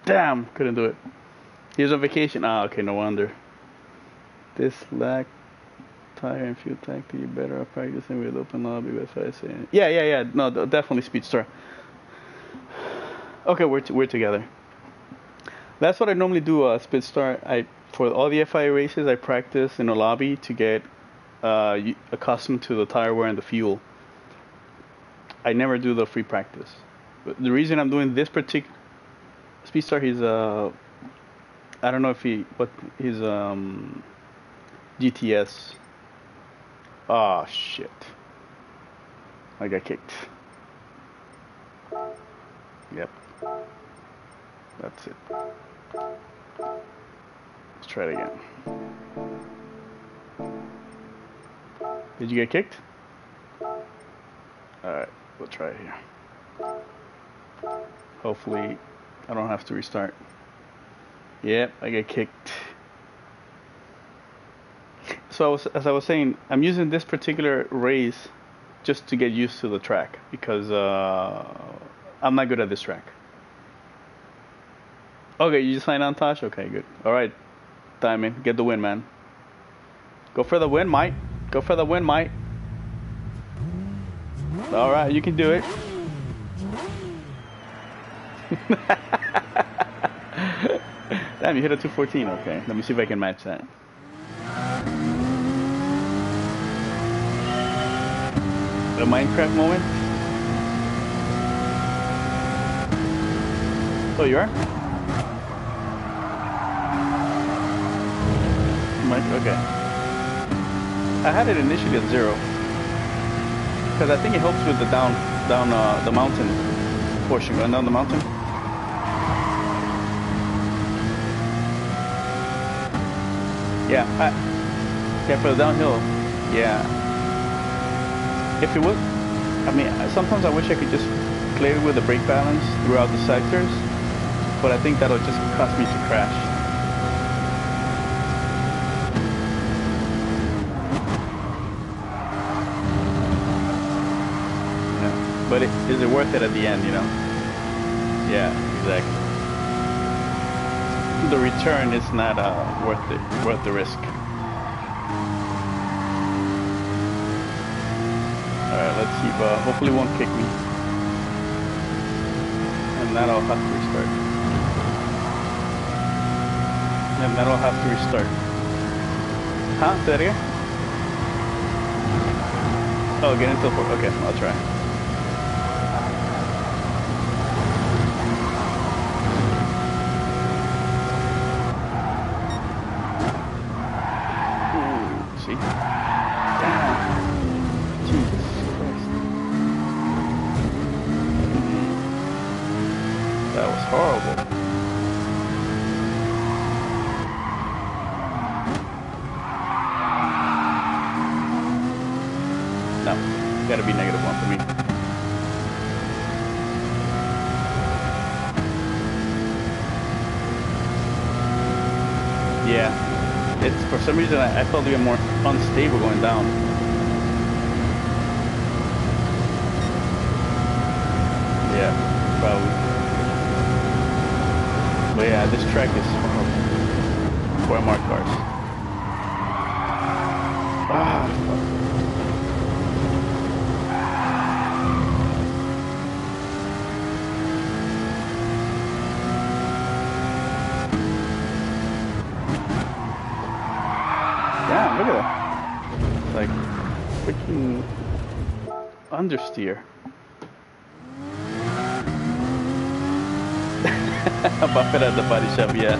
Damn, couldn't do it. He was on vacation. Ah, okay, no wonder. This lack tire and fuel tank, you better off practicing with open lobby. That's what I say. Yeah. No, definitely Speedstar. Okay, we're together. That's what I normally do. Speedstar. For all the FIA races, I practice in a lobby to get accustomed to the tire wear and the fuel. I never do the free practice. But the reason I'm doing this particular Speedstar, he's I don't know if what his GTS. Oh shit! I got kicked. Yep, that's it. Let's try it again. Did you get kicked? Alright, we'll try it here. Hopefully I don't have to restart. Yep, I get kicked. So as I was saying, I'm using this particular race just to get used to the track because I'm not good at this track. Okay, you just signed on, Tosh? Okay, good. Alright, Diamond, get the win, man. Go for the win, Mike. Go for the win, Mike. Alright, you can do it. Damn, you hit a 214. Okay, let me see if I can match that. A Minecraft moment? Oh, you are? Okay. I had it initially at 0 because I think it helps with the down the mountain portion, going down the mountain. Yeah, for the downhill. Yeah. If it would, I mean, sometimes I wish I could just play with the brake balance throughout the sectors, but I think that'll just cause me to crash. But is it worth it at the end, you know? Yeah, exactly. The return is not worth the risk. Alright, let's see, hopefully it won't kick me. And then I'll have to restart. And then I'll have to restart. Huh? Say that again? Oh, get into 4. Okay, I'll try. Gotta be -1 for me. Yeah, it's for some reason I felt even more unstable going down. Yeah, probably. But yeah, this track is horrible for MR cars. Ah, fuck. Look at that. It's like freaking understeer. Buffett at the body shop, yeah.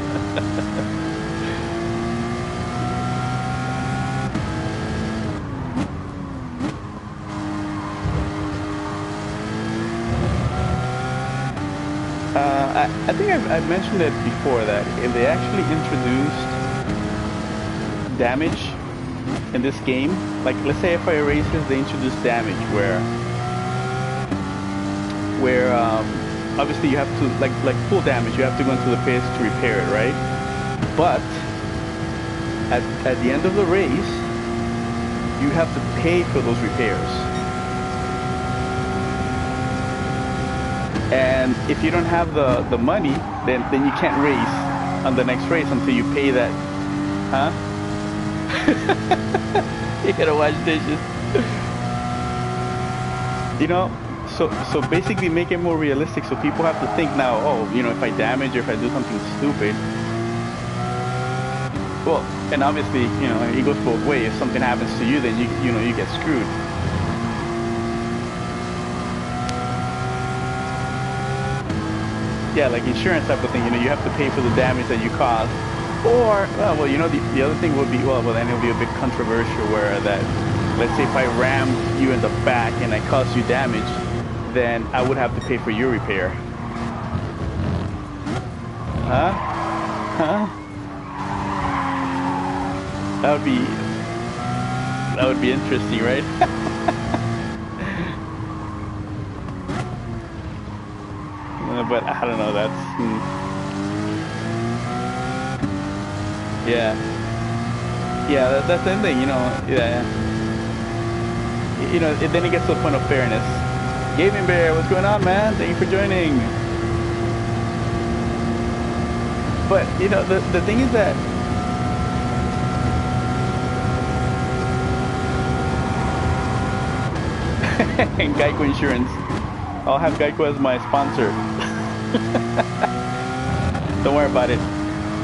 I think I've mentioned it before that if they actually introduced damage in this game, like let's say FIA races, they introduce damage where obviously you have to like full damage, you have to go into the pits to repair it, right? But at the end of the race, you have to pay for those repairs. And if you don't have the money, then you can't race on the next race until you pay that, huh? You gotta wash dishes. You know, so basically make it more realistic so people have to think now, oh, you know, if I damage or if I do something stupid, well, and obviously, you know, it goes both ways. If something happens to you, then you know, you get screwed. yeah, like insurance type of thing. You know, you have to pay for the damage that you caused. Or, well, you know, the other thing would be, well, then it'll be a bit controversial where that, let's say if I rammed you in the back and I caused you damage, then I would have to pay for your repair. Huh? Huh? That would be interesting, right? But I don't know, yeah. Yeah, that's the thing, you know, yeah. You know, then it gets to a point of fairness. Gaming Bear, what's going on, man? Thank you for joining. But, you know, the thing is that Geico Insurance. I'll have Geico as my sponsor. Don't worry about it.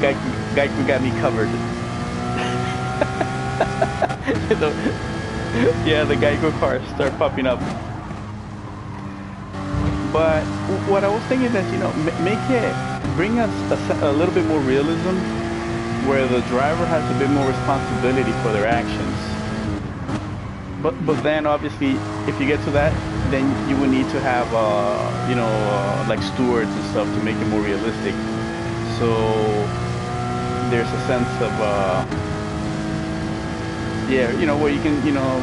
Geico got me covered. Yeah, the Geico cars start popping up. But what I was thinking is, you know, bring us a little bit more realism, where the driver has a bit more responsibility for their actions. But then obviously, if you get to that, then you would need to have, you know, like stewards and stuff to make it more realistic. So there's a sense of, yeah, you know, where you can, you know,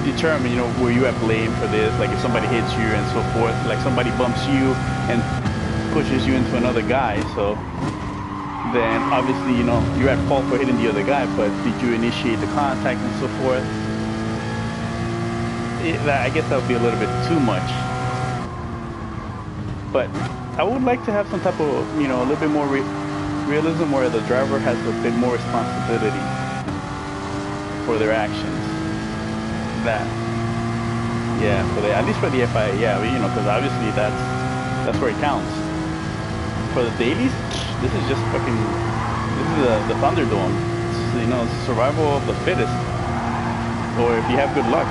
determine, you know, where you have blame for this. Like if somebody hits you and so forth, like somebody bumps you and pushes you into another guy. So then obviously, you know, you're at fault for hitting the other guy, but did you initiate the contact and so forth? I guess that would be a little bit too much. But I would like to have some type of, you know, a little bit more realism where the driver has a bit more responsibility for their actions. That, yeah, at least for the FIA, yeah, you know, because obviously that's where it counts. For the dailies, this is just fucking, this is the Thunderdome. It's, you know, it's survival of the fittest, or if you have good luck.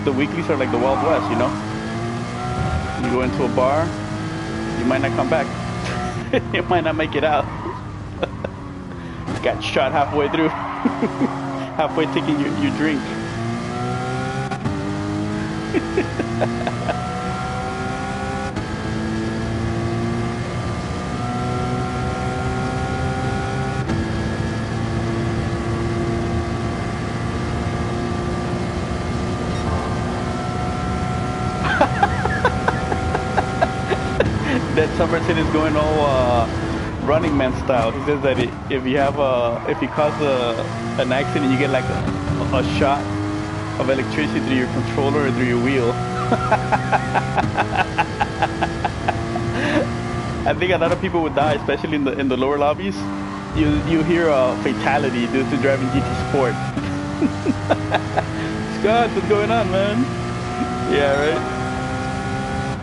The weeklies are like the Wild West, you know. You go into a bar, you might not come back. You might not make it out. Got shot halfway through. Halfway taking your drink. That Somerton is going all Running Man style. He says that if you cause an accident, you get like a shot of electricity through your controller or through your wheel. I think a lot of people would die, especially in the lower lobbies. You hear a fatality due to driving GT Sport. Scott, what's going on, man? Yeah, right.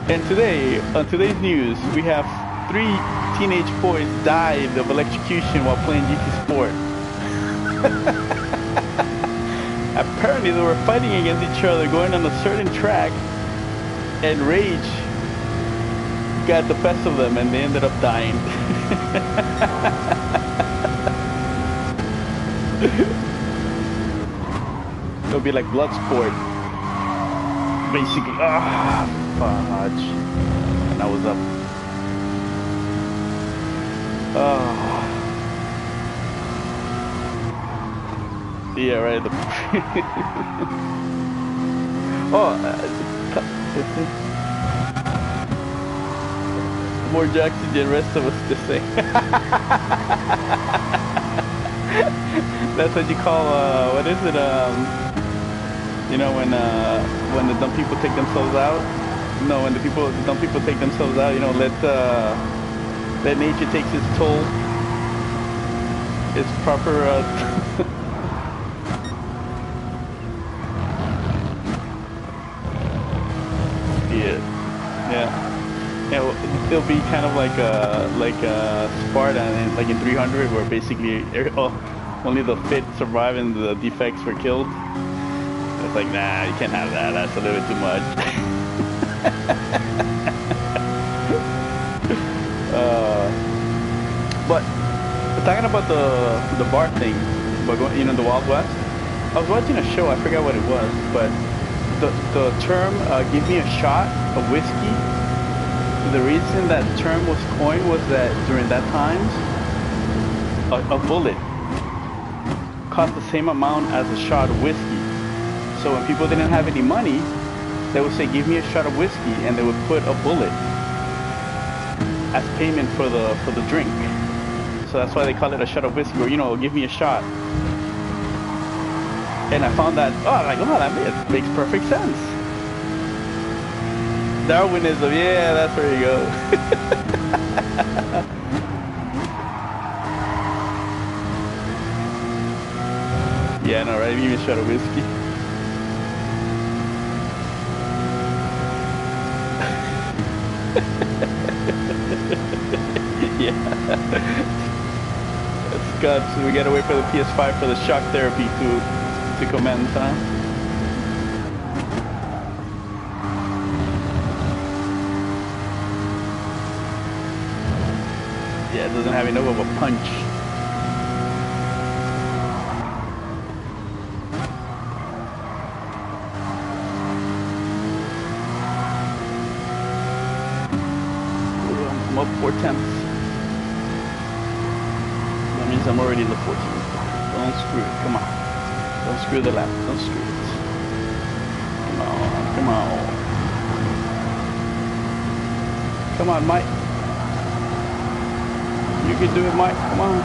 And today, on today's news, we have 3 teenage boys died of electrocution while playing GT Sport. Apparently they were fighting against each other going on a certain track, and rage got the best of them and they ended up dying. It'll be like blood sport. Basically, fudge. And I was up. Yeah, right. More Jackson than the rest of us just say. That's what you call, what is it, you know, when the dumb people take themselves out? No, when the dumb people take themselves out, you know, let nature take its toll. It's proper, yeah, it'll be kind of like a Sparta, and like in 300, where basically only the fit survive and the defects were killed. It's like, nah, you can't have that. That's a little bit too much. But talking about the bar thing, but going, you know, the Wild West. I was watching a show. I forgot what it was, but the term "give me a shot" of whiskey. The reason that term was coined was that during that times, a bullet cost the same amount as a shot of whiskey. So when people didn't have any money, they would say, "Give me a shot of whiskey," and they would put a bullet as payment for the drink. So that's why they call it a shot of whiskey, or, you know, give me a shot. And I found that, that makes perfect sense. Darwinism, yeah, that's where you go. Yeah, no, right? Give me a shot of whiskey. Yeah. That's good. So we gotta wait for the PS5 for the shock therapy to commence, huh? Yeah, it doesn't have enough of a punch. I'm up 4/10. That means I'm already in the 14th. Don't screw it. Come on. Don't screw the lap. Don't screw it. Come on. Come on. Come on, Mike. You can do it, Mike. Come on.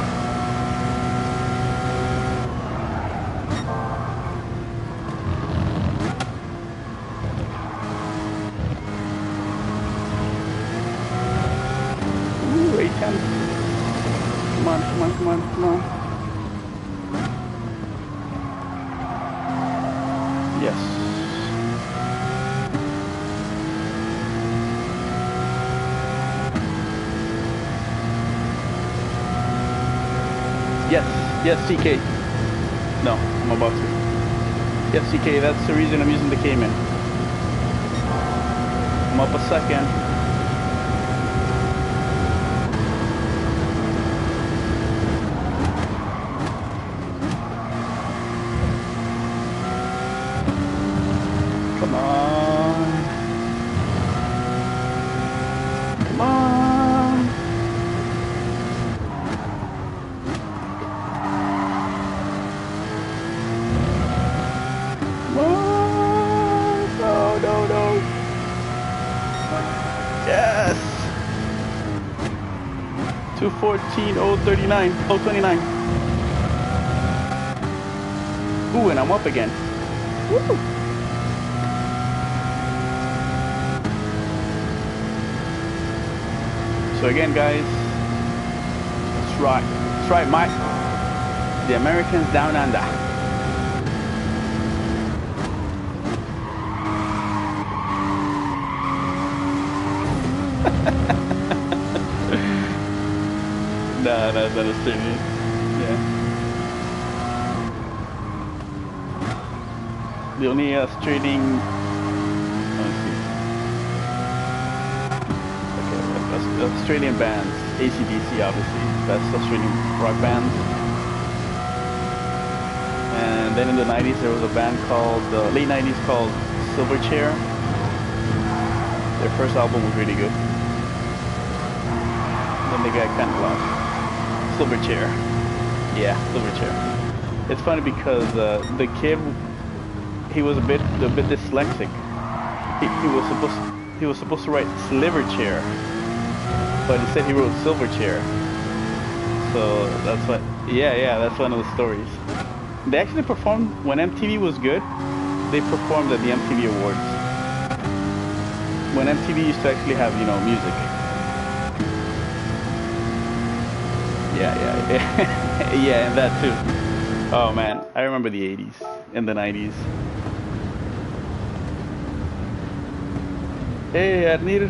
Ooh, 8:10. Come on, come on, come on, come on. Yes. Yes, yes, CK. No, I'm about to. Yes, CK, that's the reason I'm using the Cayman. I'm up a second. Come on. Come on. Come on. No, no, no. Yes. 2:14:039. 0:29. Ooh, and I'm up again. Woo. So again, guys, that's right, Mike. The Americans down under. Nah, that's not Australian. Yeah. The only Australian. Let's see. Australian bands, AC/DC, obviously, best Australian rock band. And then in the 90s there was a band called, late 90s, called Silverchair. Their first album was really good. Then they got kind of lost. Silverchair. Yeah, Silverchair. It's funny because the kid, he was a bit dyslexic. He was supposed to write Sliverchair, but instead he wrote Silverchair. So that's what. Yeah, that's one of the stories. They actually performed when MTV was good. They performed at the MTV Awards when MTV used to actually have, you know, music. Yeah, yeah, and that too. Oh man, I remember the 80s and the 90s. Hey, Arnir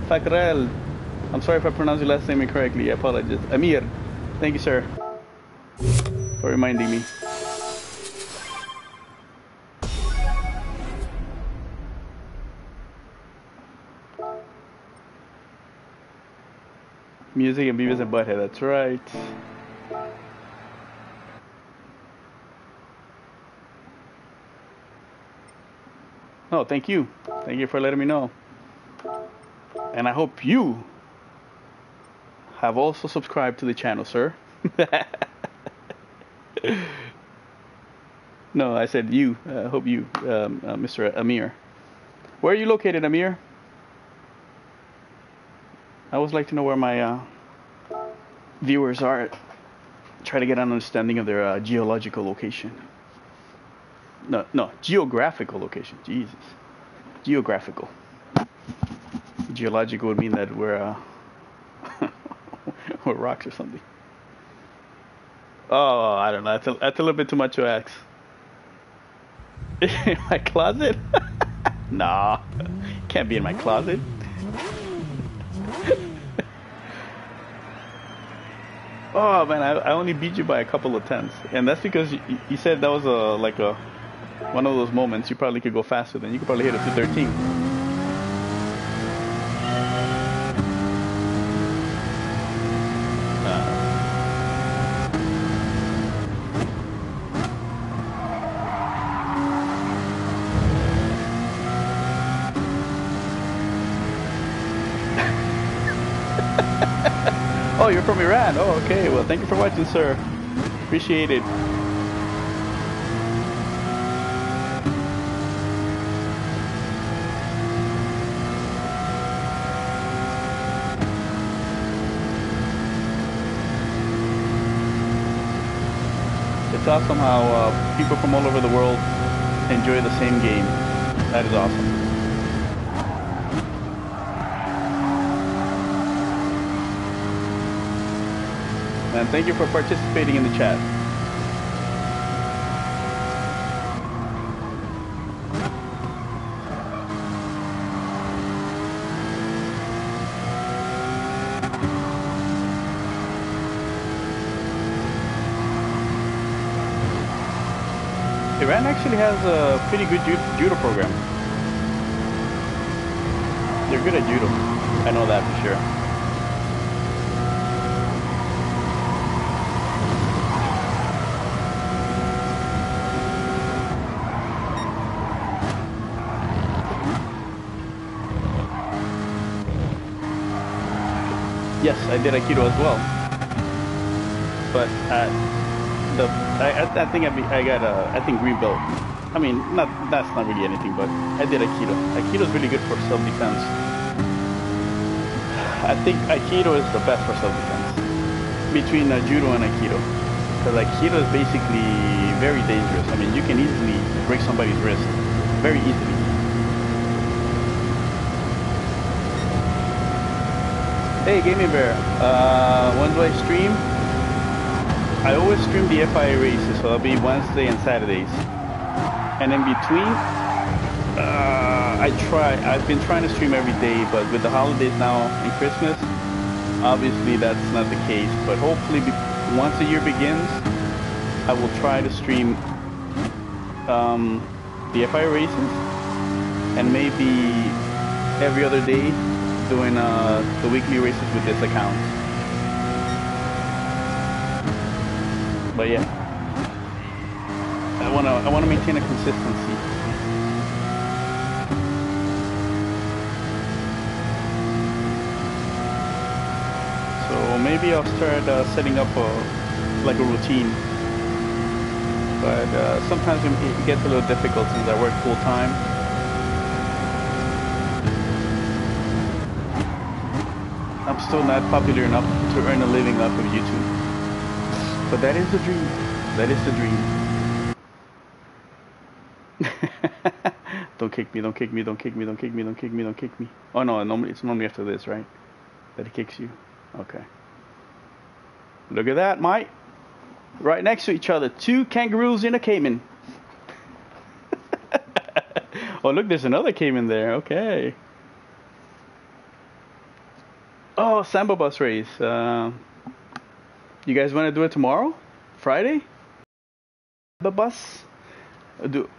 Fakrel. I'm sorry if I pronounced your last name incorrectly. I apologize. Amir. Thank you, sir. for reminding me. Music and Beavis and Butthead, that's right. Oh, thank you. Thank you for letting me know. And I hope you have also subscribed to the channel, sir. No, I said you. I hope you, Mr. Amir. Where are you located, Amir? I always like to know where my viewers are. Try to get an understanding of their geological location. No, geographical location. Jesus. Geographical. Geological would mean that we're we're rocks or something. Oh, I don't know. That's a little bit too much to ask. In my closet? Nah, can't be in my closet. Oh man, I only beat you by a couple of tenths, and that's because you said that was like a one of those moments you probably could go faster than you could probably hit a 213. Oh, you're from Iran. Oh, okay. Well, thank you for watching, sir. Appreciate it. It's awesome how people from all over the world enjoy the same game. That is awesome. And thank you for participating in the chat. Iran actually has a pretty good judo program. They're good at judo. I know that for sure. Yes, I did Aikido as well, but I think I got I think green belt. I mean, that's not really anything, but I did Aikido. Aikido is really good for self-defense. I think Aikido is the best for self-defense between judo and Aikido, because Aikido is basically very dangerous. I mean, you can easily break somebody's wrist very easily. Hey, Gaming Bear, when do I stream? I always stream the FIA races, so that'll be Wednesday and Saturdays. And in between, I've been trying to stream every day, but with the holidays now and Christmas, obviously that's not the case. But hopefully, once the year begins, I will try to stream the FIA races, and maybe every other day, doing the weekly races with this account. But yeah, I wanna maintain a consistency. So maybe I'll start setting up like a routine. But sometimes it gets a little difficult since I work full time. I'm still not popular enough to earn a living off of YouTube. But that is the dream. That is the dream. Don't kick me, don't kick me, don't kick me, don't kick me, don't kick me, don't kick me. Oh no, it's normally after this, right? That it kicks you. Okay. Look at that, Mike. Right next to each other. Two kangaroos in a caiman. Oh, look, there's another caiman there. Okay. Oh, Samba bus race. You guys want to do it tomorrow? Friday? The bus.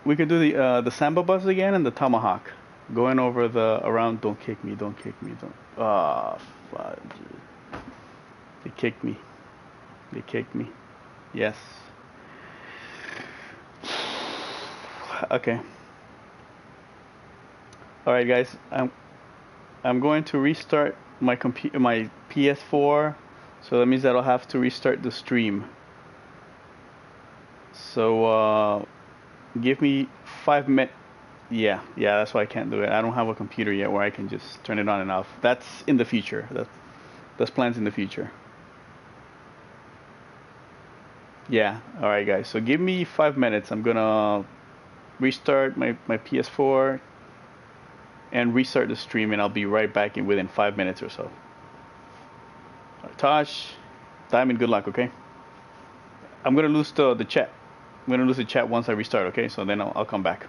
We can do the Samba bus again and the Tomahawk. Going over the around. Don't kick me. Don't kick me. Don't. Fudge. They kicked me. They kicked me. Yes. Okay. All right, guys. I'm going to restart my PS4, so that means that I'll have to restart the stream. So give me 5 minutes. Yeah, that's why I can't do it. I don't have a computer yet where I can just turn it on and off. That's in the future. That's plans in the future. Yeah. All right, guys. So give me 5 minutes. I'm gonna restart my PS4 and restart the stream, and I'll be right back in within 5 minutes or so. All right, Tosh, Diamond, good luck. Okay. I'm gonna lose the chat. I'm gonna lose the chat once I restart. Okay. So then I'll come back.